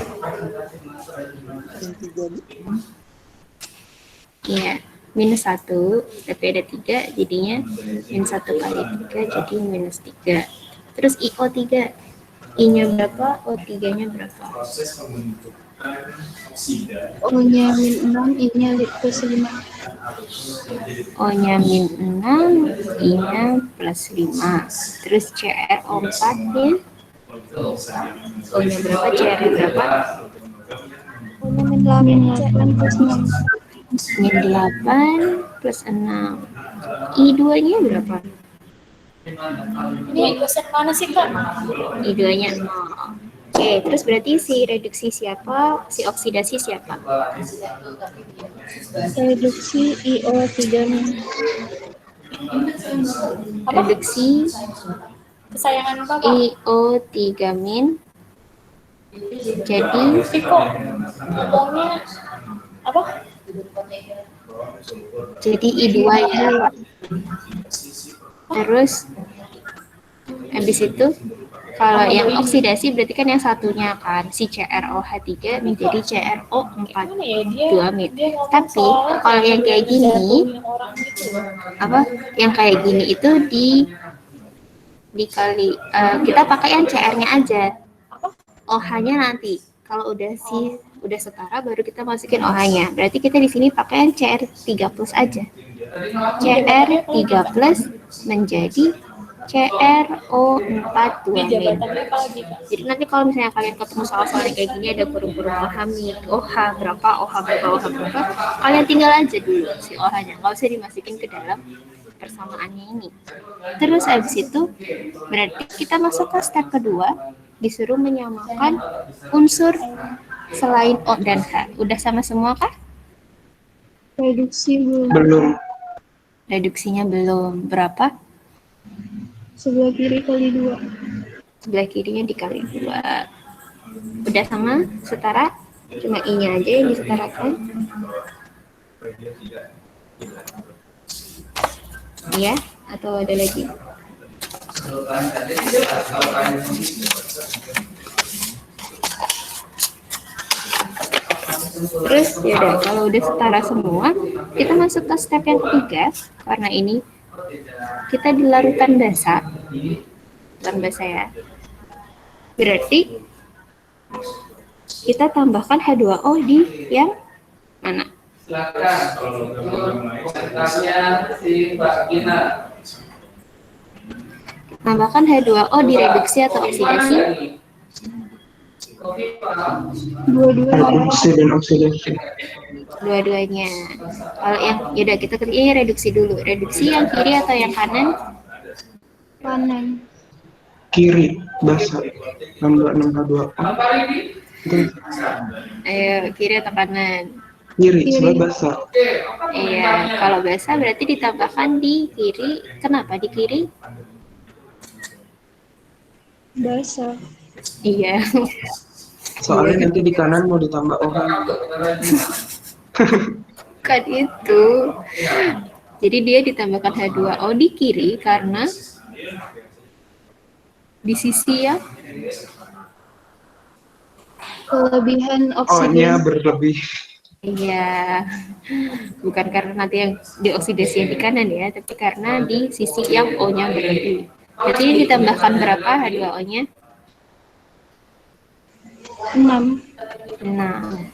Iya, -1, tapi ada 3, jadinya -1 kali 3, jadi -3. Terus IO3, I-nya berapa, O3-nya berapa? O-nya -6, I-nya +5. O-nya -6, I-nya +5. Terus CrO4-nya, O-nya berapa, CR-nya berapa? O-nya -8 +6. -8 plus 6. I2-nya berapa? Ini resep mana sih, Kak? I2-nya 0. Oke, terus berarti si reduksi siapa? Si oksidasi siapa? Reduksi IO3-nya. Reduksi Kesayangan Kakak. IO3 min. Jadi Kok ngomongnya apa? jadi I2-nya. Terus habis itu kalau yang oksidasi berarti kan yang satunya kan si CrOH3 menjadi CrO4 Gimana ya dia? 2 min. Dia ngomong Tapi soal kalau yang kayak gini jatuhin orang gitu loh. apa? Yang kayak gini itu dikali kita pakai yang CR-nya aja. OH-nya nanti. Kalau udah setara baru kita masukin OH-nya. Berarti kita di sini pakai yang CR3 plus aja. CR3 plus menjadi CrO4 2 Di min. jabatannya apa lagi, Kak? Jadi nanti kalau misalnya kalian ketemu soal-soal kayak gini ada kurung-kurung OH min, OH berapa, OH berapa, OH berapa, kalian tinggal aja dulu si OH-nya. Nggak usah dimasukin ke dalam persamaannya ini. Terus habis itu berarti kita masuk ke step kedua, disuruh menyamakan unsur selain O dan H. Udah sama semua kah? Reduksi belum. Belum. Reduksinya belum. Berapa? Sebelah kiri kali 2. Sebelah kirinya dikali 2. Udah sama? Setara? Cuma I-nya aja yang disetarakan. Iya, atau ada lagi? Terus ya udah, kalau udah setara semua, kita masuk ke step yang ketiga. Karena ini kita di larutan basah, larutan basah ya. Berarti kita tambahkan H2O di yang mana? Tambahkan H2O di reduksi atau oksidasi? Dua-duanya. Reduksi dan oksidasi. Dua-duanya. Kalau yang yaudah kita kerjain reduksi dulu. Reduksi yang kiri atau yang kanan? Kanan. Kiri, basa. 626H2O. Itu Ayo, kiri atau kanan? kiri, Kiri. sebelah basa. Iya, kalau basah berarti ditambahkan di kiri. Kenapa di kiri? Basah. Iya. Soalnya nanti di kanan mau ditambah OH. Kan itu. Jadi dia ditambahkan H2O di kiri karena di sisi ya Kelebihan O-nya oksigen. berlebih. iya, bukan karena nanti yang dioksidasi yang di kanan ya, tapi karena di sisi yang O-nya berlebih. Jadi ini ditambahkan berapa H2O-nya? 6. 6.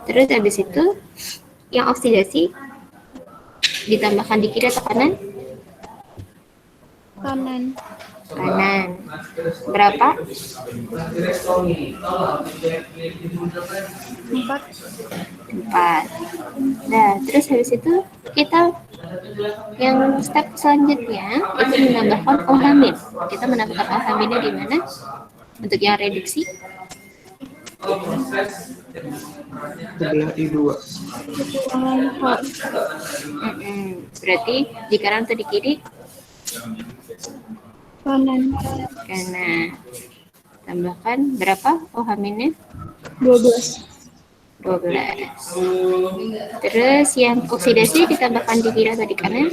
Terus habis itu yang oksidasi ditambahkan di kiri atau kanan? Kanan. Kanan. Berapa? 4. 4. Nah, terus habis itu kita yang step selanjutnya itu menambahkan OH-. Kita menambahkan OH-nya di mana? Untuk yang reduksi Sebelah I2. Kekurangan H. Berarti di kanan atau di kiri? Kanan. Kanan. Tambahkan berapa OH-nya? 12. 12. Terus yang oksidasi ditambahkan di kiri atau di kanan?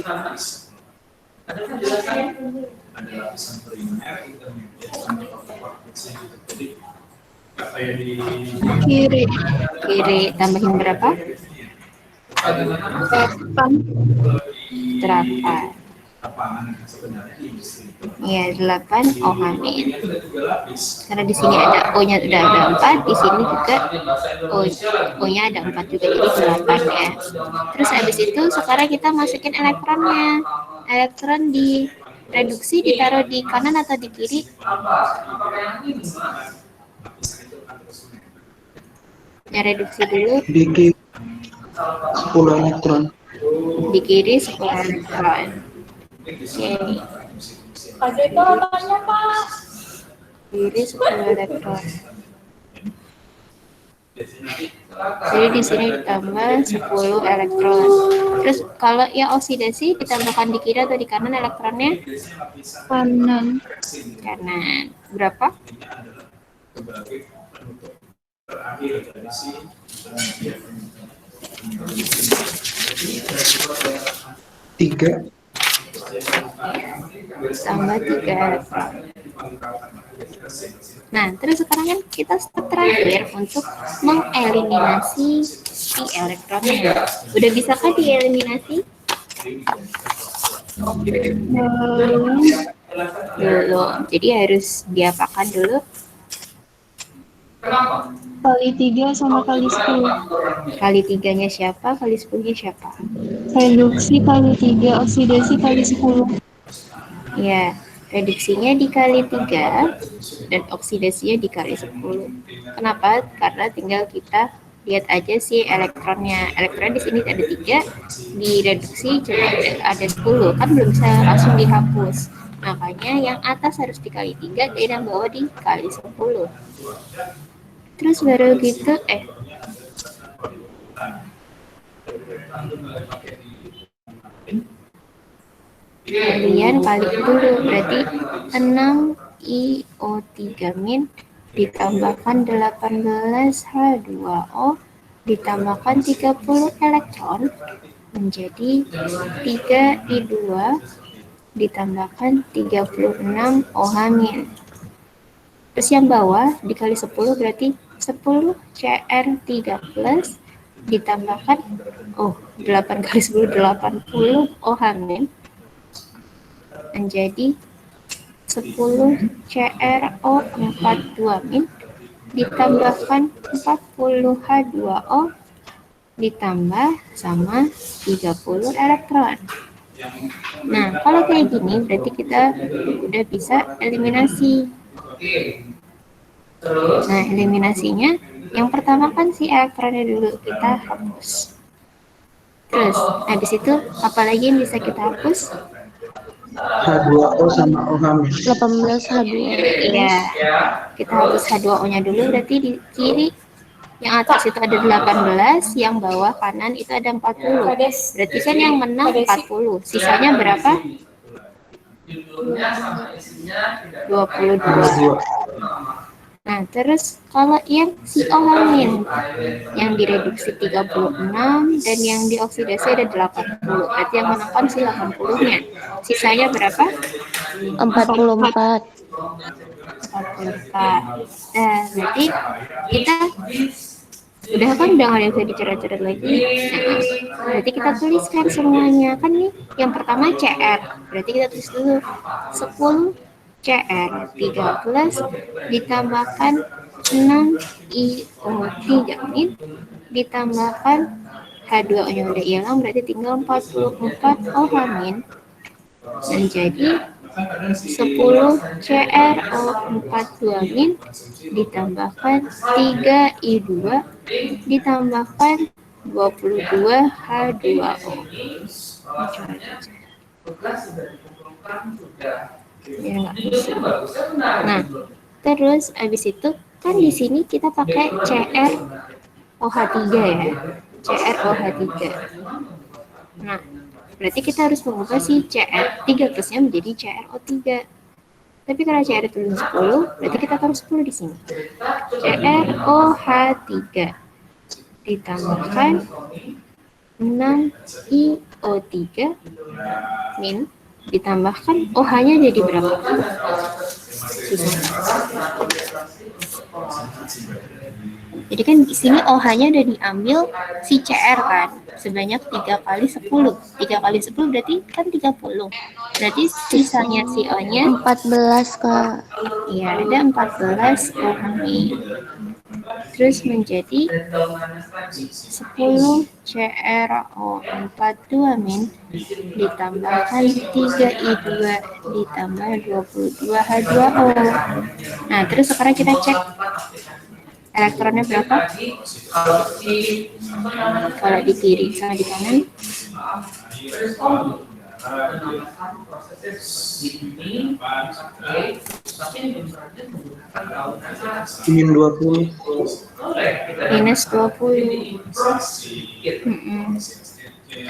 Kiri. Kiri. Tambahin berapa? 8. 8. Iya, 8 OH-. Karena di sini ada O-nya udah ada 4, di sini juga O-nya ada 4 juga, jadi 8 ya. Terus habis itu sekarang kita masukin elektronnya. Elektron di reduksi ditaruh di kanan atau di kiri? Ya, reduksi dulu. Di kiri 10 elektron. Di kiri 10 elektron. Oke. Ada itu tanya Pak. Kiri 10 elektron. Jadi di sini ditambah 10 elektron. Terus kalau yang oksidasi ditambahkan di kiri atau di kanan elektronnya? Kanan. Kanan. Berapa? Tiga. Tambah 3 elektron. Nah, terus sekarang kan kita step terakhir untuk mengeliminasi si elektronnya. Udah bisakah dieliminasi? Belum. Jadi harus diapakan dulu? Kali 3 sama kali 10. Kali 3-nya siapa? Kali 10-nya siapa? Reduksi kali 3, oksidasi kali 10. Ya, reduksinya dikali 3 dan oksidasinya dikali 10. Kenapa? Karena tinggal kita lihat aja sih elektronnya. Elektron di sini ada 3, di reduksi cuma ada 10, kan belum bisa langsung dihapus. Makanya yang atas harus dikali 3 dan yang bawah dikali 10. Terus baru gitu kalian kali dulu, berarti 6IO3- ditambahkan 18H2O ditambahkan 30 elektron menjadi 3I2 ditambahkan 36 OH-. Terus yang bawah dikali 10 berarti 10 Cr3 plus ditambahkan 8 kali 10 80 OH- menjadi 10 CrO42- ditambahkan 40 H2O ditambah sama 30 elektron. Nah, kalau kayak gini berarti kita udah bisa eliminasi. Nah, eliminasinya yang pertama kan si elektronnya dulu kita hapus. Terus, habis itu apalagi yang bisa kita hapus? H2O sama OH-. 18 H2O. Iya, kita hapus H2O-nya dulu, berarti di kiri yang atas itu ada 18, yang bawah kanan itu ada 40. Berarti kan yang menang 40. Sisanya berapa? 22. Nah, terus kalau yang si OH- yang direduksi 36 dan yang dioksidasi ada 80. Berarti yang menangkan si 80-nya. Sisanya berapa? 44. 44. Nah, berarti kita udah nggak ada yang bisa dicoret-coret lagi. Nah, berarti kita tuliskan semuanya. Kan nih yang pertama CR. Berarti kita tulis dulu 10 Cr3 plus ditambahkan 6 IO3- ditambahkan H2O-nya udah hilang, berarti tinggal 44 OH- menjadi 10 CrO42- ditambahkan 3I2 ditambahkan 22 H2O. Ya, nggak bisa. Nah, terus abis itu kan di sini kita pakai CrOH3 ya, CrOH3. Nah, berarti kita harus mengubah si Cr3 plusnya menjadi CrO3. Tapi kalau Cr itu 10, berarti kita taruh 10 di sini. CrOH3 ditambahkan 6 IO3 min ditambahkan OH-nya jadi berapa? Jadi kan di sini OH-nya udah diambil si Cr kan sebanyak 3 kali 10. 3 kali 10 berarti kan 30. Berarti sisanya si O-nya 14, Kak. ya ada 14 OH. Terus menjadi 10 CrO42- ditambahkan 3I2 ditambah 22 H2O. Nah, terus sekarang kita cek elektronnya berapa? Kalau di kiri sama di kanan. Min 20. Minus 20.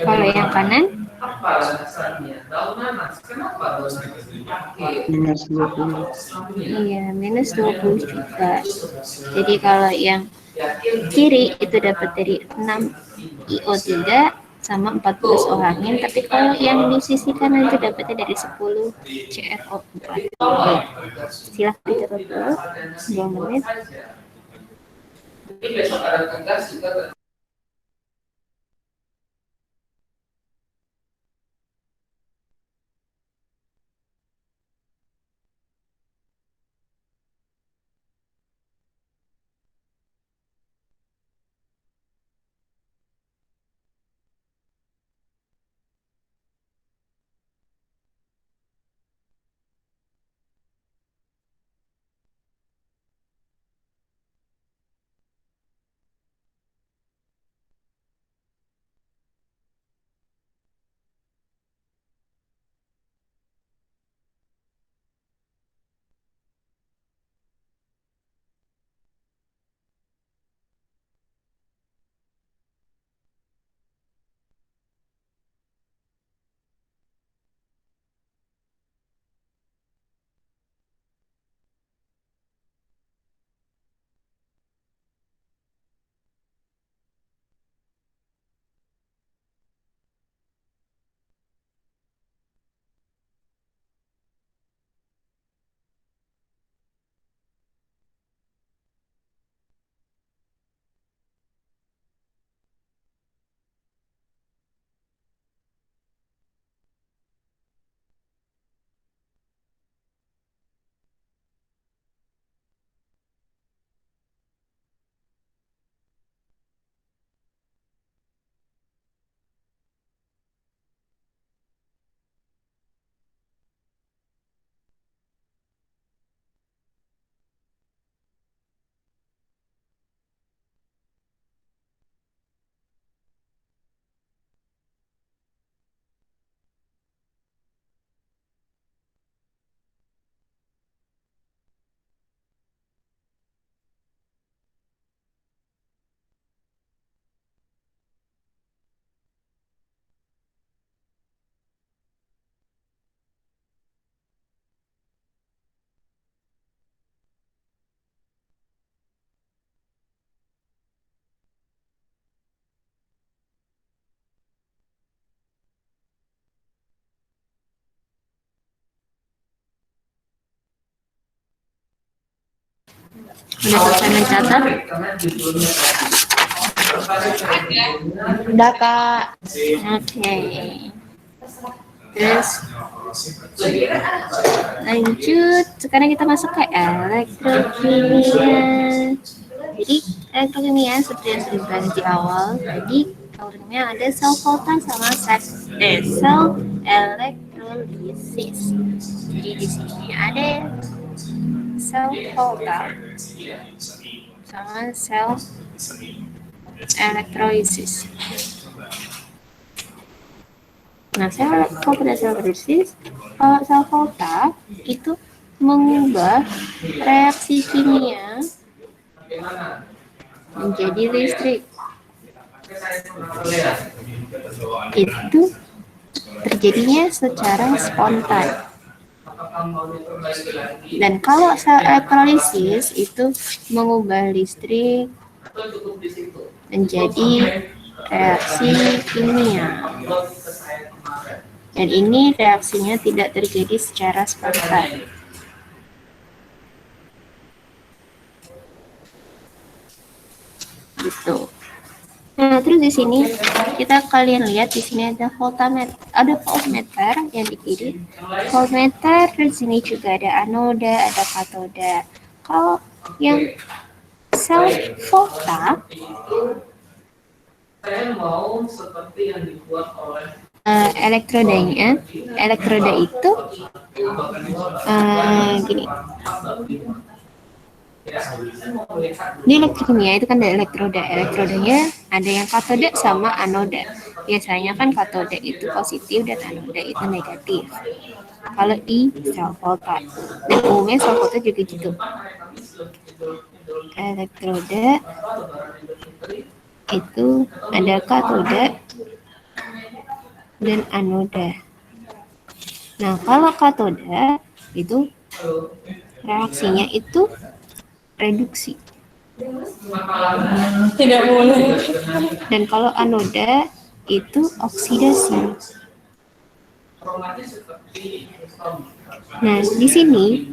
Kalau yang kanan? Minus 20. Iya, minus 20 juga. Jadi kalau yang kiri itu dapat dari 6 IO3 sama 14 OH-. Tapi kalau yang di sisi kanan itu dapatnya dari 10 CrO4. Oke. Silahkan dicatat dulu 2 menit. Udah selesai mencatat? Udah Kak. Oke. Terus lanjut. Sekarang kita masuk ke elektrokimia. Jadi elektrokimia seperti yang sudah dibahas di awal tadi, elektrokimia ada sel volta sama sel elektrolisis. Jadi di sini ada sel volta sama sel elektrolisis. Nah, sel volta dan sel elektrolisis, kalau sel volta itu mengubah reaksi kimia menjadi listrik. Itu terjadinya secara spontan. Dan kalau sel elektrolisis itu mengubah listrik menjadi reaksi kimia. Dan ini reaksinya tidak terjadi secara spontan. Gitu. Nah, terus di sini kalian lihat di sini ada voltmeter yang di kiri. Voltmeter, terus sini juga ada anoda, ada katoda. Kalau yang sel volta elektroda itu gini. Di elektrokimia itu kan ada elektrodanya ada yang katoda sama anoda. Biasanya kan katoda itu positif dan anoda itu negatif. Kalau di sel volta, dan umumnya sel volta juga gitu. Elektroda itu ada katoda dan anoda. Nah, kalau katoda itu reaksinya itu reduksi. Tidak boleh. Dan kalau anoda itu oksidasi. Nah, di sini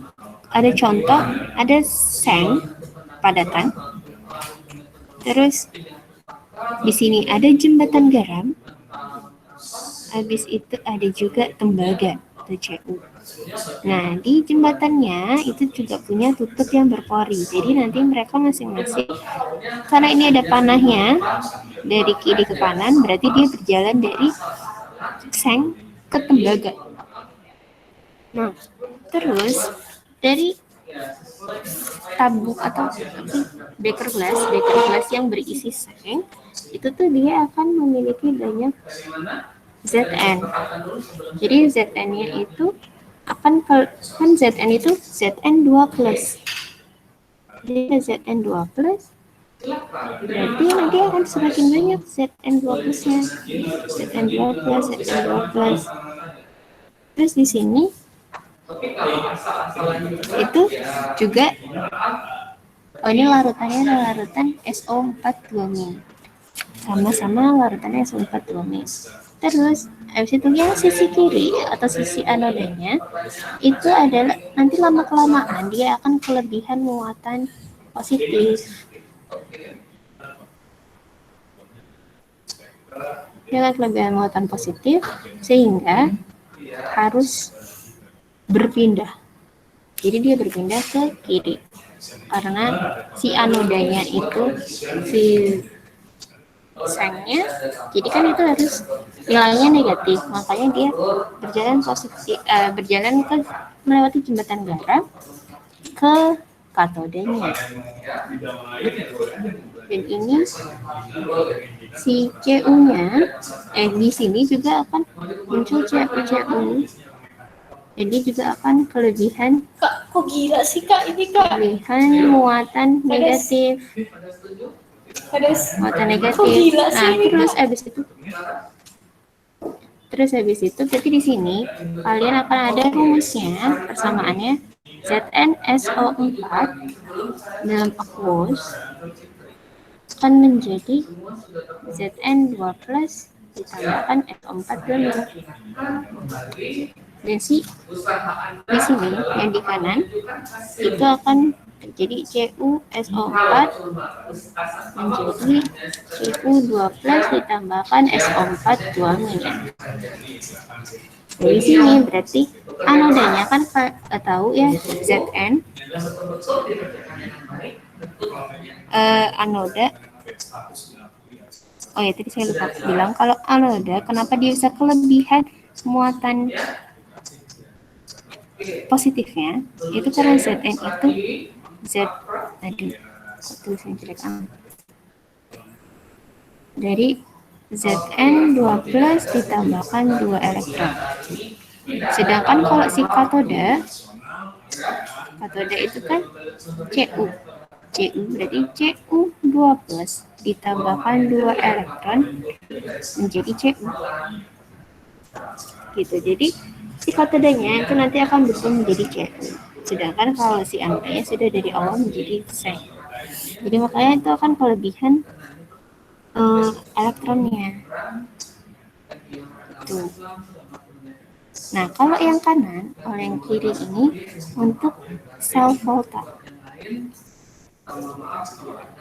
ada contoh, ada seng padatan. Terus di sini ada jembatan garam. Habis itu ada juga tembaga atau CU. Nah, di jembatannya itu juga punya tutup yang berpori. Jadi nanti mereka masing-masing, karena ini ada panahnya dari kiri ke kanan, berarti dia berjalan dari seng ke tembaga. Nah, terus dari tabung atau beker glass yang berisi seng, itu tuh dia akan memiliki banyak Zn. Jadi Zn-nya itu kan Zn itu Zn2+. Jadi Zn2+, berarti nanti akan semakin banyak Zn2+-nya. Zn2+. Terus di sini itu juga ini larutannya adalah larutan SO4-2-. Sama-sama larutannya SO4-2-. Terus habis itu yang sisi kiri atau sisi anodanya itu adalah nanti lama-kelamaan dia akan kelebihan muatan positif. Dia akan kelebihan muatan positif sehingga harus berpindah. Jadi dia berpindah ke kiri karena si anodanya itu si sengnya, jadi kan itu harus nilainya negatif, makanya dia berjalan positif, berjalan ke melewati jembatan garam ke katodanya. Dan ini si CU-nya, di sini juga akan muncul CU. Jadi juga akan kelebihan. Kak, kok gila sih Kak ini Kak? Kelebihan muatan negatif. Muatan negatif. Nah, terus habis itu berarti di sini kalian akan ada rumusnya, persamaannya ZnSO4 dalam aqueous akan menjadi Zn2+ ditambahkan SO4 dan di sini yang di kanan itu akan Jadi CuSO4 menjadi Cu2+ ditambahkan SO4 2-. Dari sini berarti anodanya kan tahu ya, Zn. Anoda. Oh ya, tadi saya lupa bilang kalau anoda kenapa dia bisa kelebihan muatan positifnya, itu karena Zn itu Z tadi tulisan jelek amat. Dari Zn2+ ditambahkan 2 elektron. Sedangkan kalau si katoda itu kan Cu. Cu berarti Cu2+ ditambahkan 2 elektron menjadi Cu. Gitu. Jadi si katodanya itu nanti akan berubah menjadi Cu. Sedangkan kalau si anodanya sudah dari awal menjadi C. Jadi makanya itu akan kelebihan elektronnya. Tuh. Nah, kalau yang kanan, kalau yang kiri ini untuk sel volta.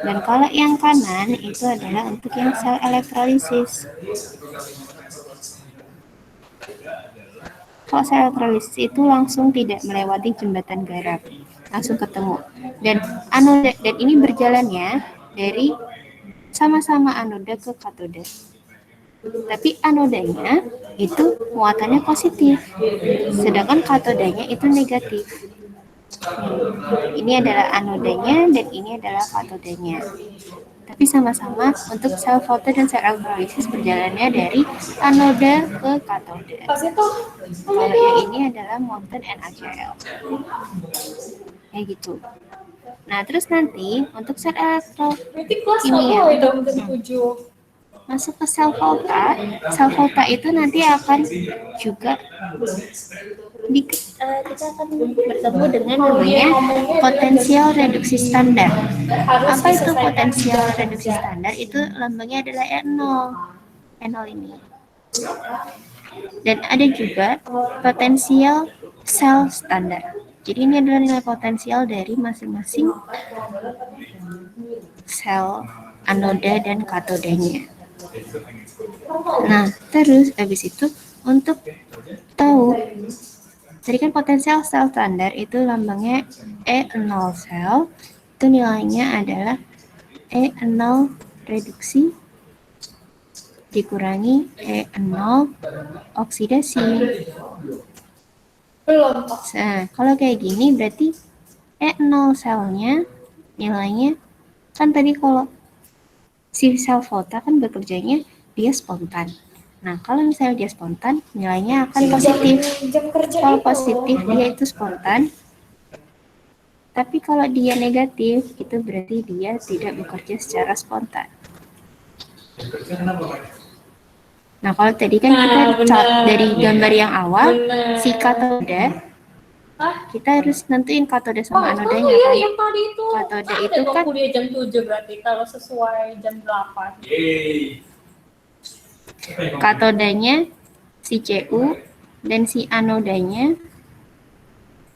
Dan kalau yang kanan itu adalah untuk yang sel elektrolisis. Kalau sel elektrolisis itu langsung tidak melewati jembatan Garap, langsung ketemu. Dan anoda, dan ini berjalannya dari sama-sama anoda ke katoda. Tapi anodanya itu muatannya positif, sedangkan katodanya itu negatif. Ini adalah anodanya dan ini adalah katodanya. Tapi sama-sama untuk sel foto dan sel elektrolisis berjalannya dari anoda ke katoda. Kalau yang ini adalah molten NaCl. Kayak gitu. Nah, terus nanti untuk sel elektrokimia masuk ke sel volta itu nanti akan juga kita akan bertemu dengan namanya potensial reduksi standar. Apa itu potensial reduksi standar? Itu lambangnya adalah E0. E0 ini. Dan ada juga potensial sel standar. Jadi ini adalah nilai potensial dari masing-masing sel anoda dan katodanya. Nah, terus habis itu untuk tahu, tadi kan potensial sel standar itu lambangnya E0 sel, itu nilainya adalah E0 reduksi dikurangi E0 oksidasi. Nah, kalau kayak gini berarti E0 selnya nilainya, kan tadi kalau si sel volta kan bekerjanya dia spontan. Nah, kalau misalnya dia spontan, nilainya akan positif. Kalau positif, dia itu spontan. Tapi kalau dia negatif, itu berarti dia tidak bekerja secara spontan. Nah, kalau tadi kan kita dari gambar yang awal, si katoda, kita harus nentuin katoda sama anodanya. Iya, yang tadi itu. Katoda itu kan dia jam 7 berarti kalau sesuai jam 8. Katodanya si Cu dan si anodanya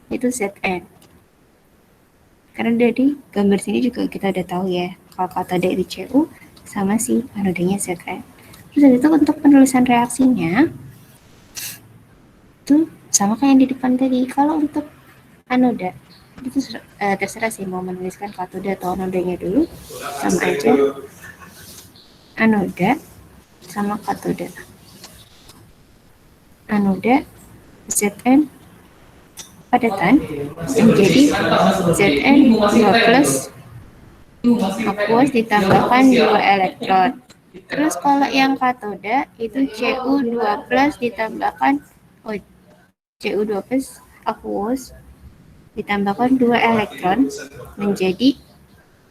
itu Zn. Karena dari gambar sini juga kita udah tahu ya, kalau katoda itu Cu sama si anodanya Zn. Terus itu untuk penulisan reaksinya itu sama kayak yang di depan tadi. Kalau untuk anoda itu terserah sih mau menuliskan katoda atau anodanya dulu, sama aja. Anoda sama katoda. Anoda Zn padatan menjadi Zn2+ aqueous ditambahkan 2 elektron. Terus kalau yang katoda itu Cu2+ ditambahkan Cu2+ aqueous ditambahkan 2 elektron menjadi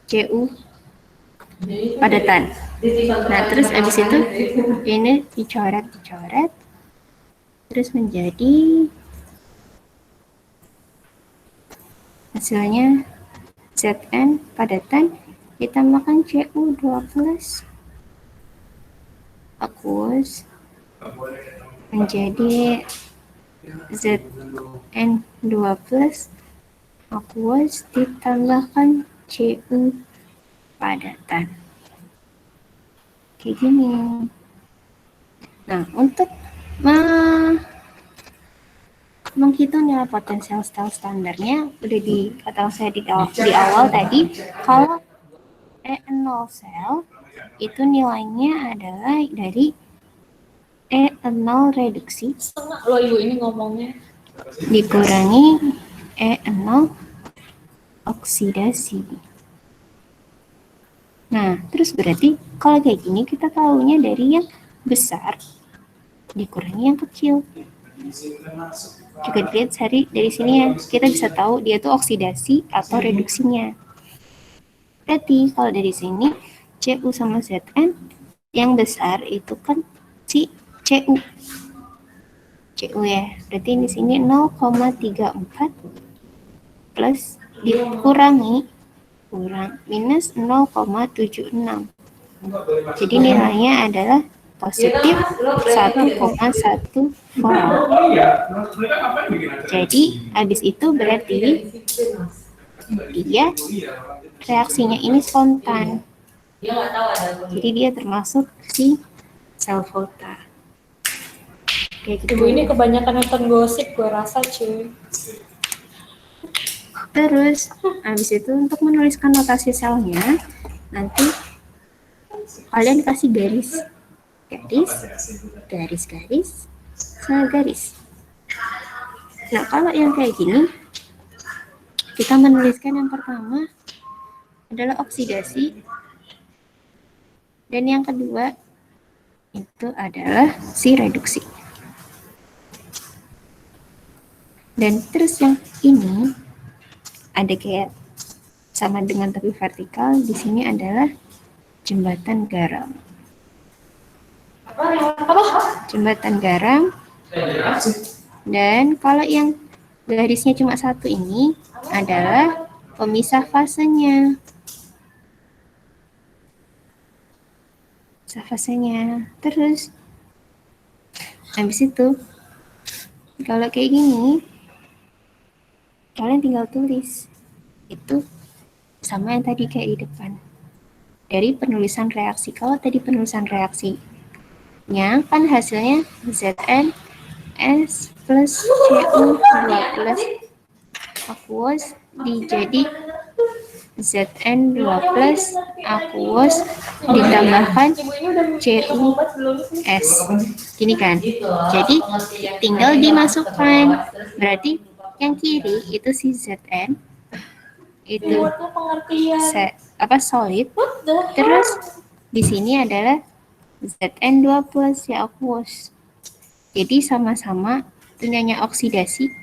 Cu padatan. Nah, terus habis itu ini dicoret terus menjadi hasilnya Zn padatan ditambahkan Cu2+ aqueous menjadi Zn2+ aqueous ditambahkan Cu padatan. Kayak gini. Nah, untuk menghitung nilai potensial sel standarnya udah dikatakan saya di awal tadi, kalau E0 sel itu nilainya adalah dari E0 reduksi Setengah loh ibu ini ngomongnya. dikurangi E0 oksidasi. Nah, terus berarti kalau kayak gini kita tahunya dari yang besar dikurangi yang kecil. Juga dilihat dari sini ya, kita bisa tahu dia tuh oksidasi atau reduksinya. Berarti kalau dari sini Cu sama Zn yang besar itu kan si Cu. Cu ya. Berarti di sini 0,34 plus dikurangi minus 0,76. Jadi nilainya adalah positif 1,1 volt. Jadi habis itu berarti dia reaksinya ini spontan. Jadi dia termasuk si sel volta. Kayak gitu. Ibu ini kebanyakan nonton gosip gue rasa cuy. Terus habis itu untuk menuliskan notasi selnya nanti kalian kasih garis, sama garis. Nah kalau yang kayak gini kita menuliskan yang pertama adalah oksidasi dan yang kedua itu adalah si reduksi. Dan terus yang ini ada kayak sama dengan tapi vertikal, di sini adalah jembatan garam. Jembatan garam. Dan kalau yang garisnya cuma satu ini adalah pemisah fasenya. Terus habis itu kalau kayak gini kalian tinggal tulis itu sama yang tadi kayak di depan dari penulisan reaksi. Kalau tadi penulisan reaksinya kan hasilnya Zn S plus Cu 2 plus aqueous dijadi Zn 2 plus aqueous ditambahkan CuS. Gini kan. Jadi tinggal dimasukkan. Berarti yang kiri itu si Zn itu solid. Terus di sini adalah Zn 2 plus ya aqueous. Jadi sama-sama punyanya oksidasi.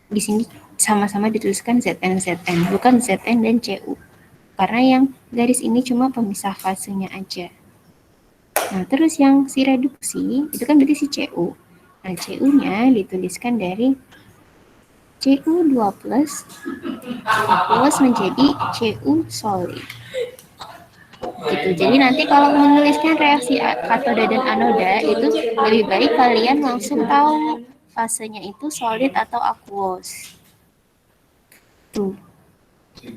Di sini sama-sama dituliskan Zn, bukan Zn dan Cu. Karena yang garis ini cuma pemisah fasenya aja. Nah, terus yang si reduksi itu kan berarti si Cu. Nah, Cu-nya dituliskan dari Cu 2 plus menjadi Cu solid. Gitu. Jadi nanti kalau menuliskan reaksi katoda dan anoda itu lebih baik kalian langsung tahu fasenya itu solid atau aqueous. Tuh.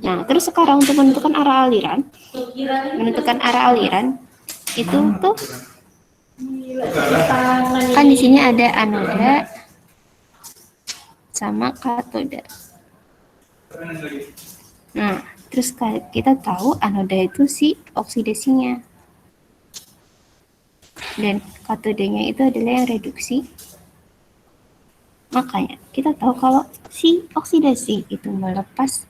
Nah, terus sekarang untuk menentukan arah aliran itu tuh kan di sini ada anoda sama katoda. Nah, terus kita tahu anoda itu si oksidasinya. Dan katodanya itu adalah yang reduksi. Makanya kita tahu kalau si oksidasi itu melepas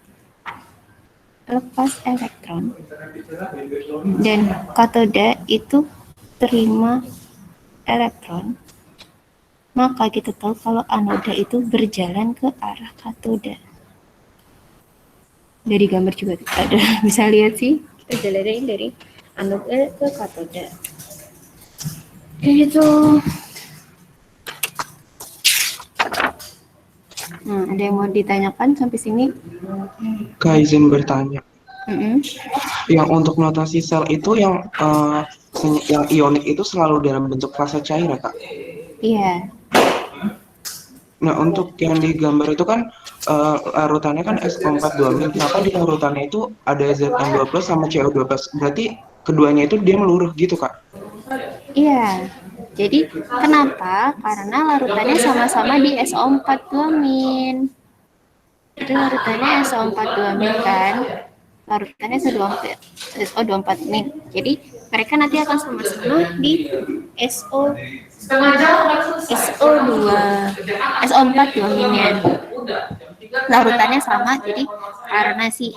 elektron dan katoda itu terima elektron, maka kita tahu kalau anoda itu berjalan ke arah katoda. Dari gambar juga ada bisa lihat sih, kita jalanin dari anoda ke katoda. Itu. Nah, ada yang mau ditanyakan sampai sini? Kak, izin bertanya. Yang untuk notasi sel itu yang ionik itu selalu dalam bentuk fase cair ya, Kak? Iya. Nah, untuk yang di gambar itu kan larutannya kan SO4 2-min. Kenapa di larutannya itu ada Zn2+ sama CO2+? Berarti keduanya itu dia meluruh gitu, Kak? Iya. Jadi kenapa? Karena larutannya sama-sama di SO4 2-min. Itu larutannya SO4 2-min kan? Larutannya SO24-min. Jadi mereka nanti akan sama-sama di SO4 2-minnya. Larutannya sama, jadi karena si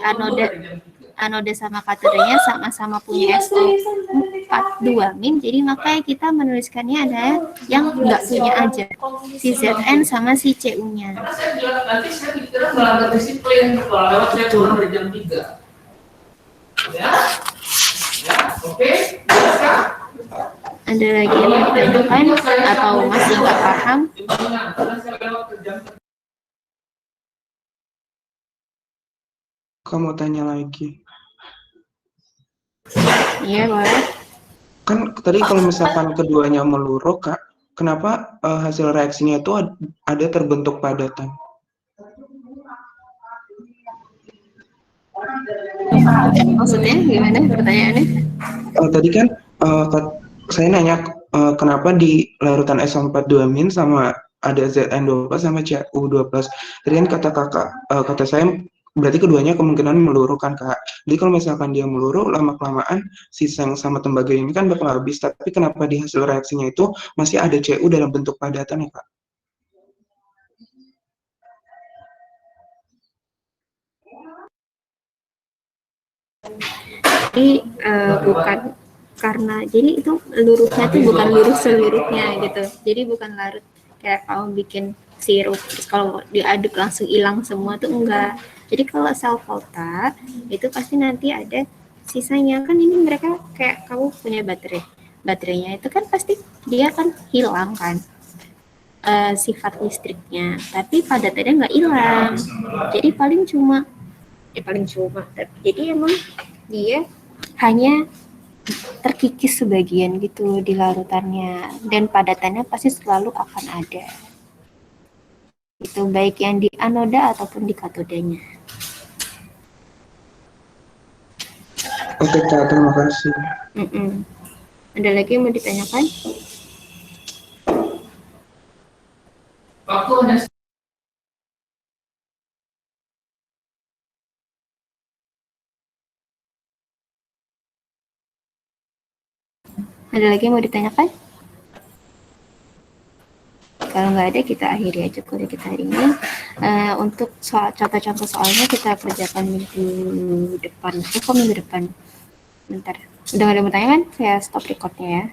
anode sama katodenya sama-sama punya SO4 2-min, jadi makanya kita menuliskannya ada yang nggak punya aja, si Zn sama si Cu-nya. Ada lagi yang mau ditanyakan atau masih nggak paham? Kamu tanya lagi. Iya, boleh. Kan tadi kalau misalkan keduanya meluruh, Kak, kenapa hasil reaksinya itu ada terbentuk padatan? Maksudnya gimana pertanyaannya? Tadi kan saya nanya kenapa di larutan SO4 2-min sama ada Zn2+ sama Cu2+. Tadi kan kata saya berarti keduanya kemungkinan meluruh kan, Kak. Jadi kalau misalkan dia meluruh, lama-kelamaan si seng sama tembaga ini kan bakal habis. Tapi kenapa di hasil reaksinya itu masih ada Cu dalam bentuk padatan ya, Kak? Jadi bukan karena, jadi itu luruhnya tuh bukan luruh seluruhnya gitu. Jadi bukan larut kayak kamu bikin sirup terus kalau diaduk langsung hilang semua tuh enggak. Jadi kalau sel volta itu pasti nanti ada sisanya. Kan ini mereka kayak kamu punya baterainya itu kan pasti dia kan hilang kan sifat listriknya, tapi padatannya nggak hilang. Jadi jadi emang dia hanya terkikis sebagian gitu di larutannya, dan padatannya pasti selalu akan ada. Itu baik yang di anoda ataupun di katodanya. Oke, Kak, terima kasih. Ada lagi yang mau ditanyakan? Ada lagi yang mau ditanyakan? Kalau nggak ada, kita akhiri aja kuliah kita hari ini. Untuk contoh-contoh soalnya kita kerjakan minggu depan. Minggu depan? Bentar. Udah nggak ada yang mau tanya kan? Saya stop recordnya ya.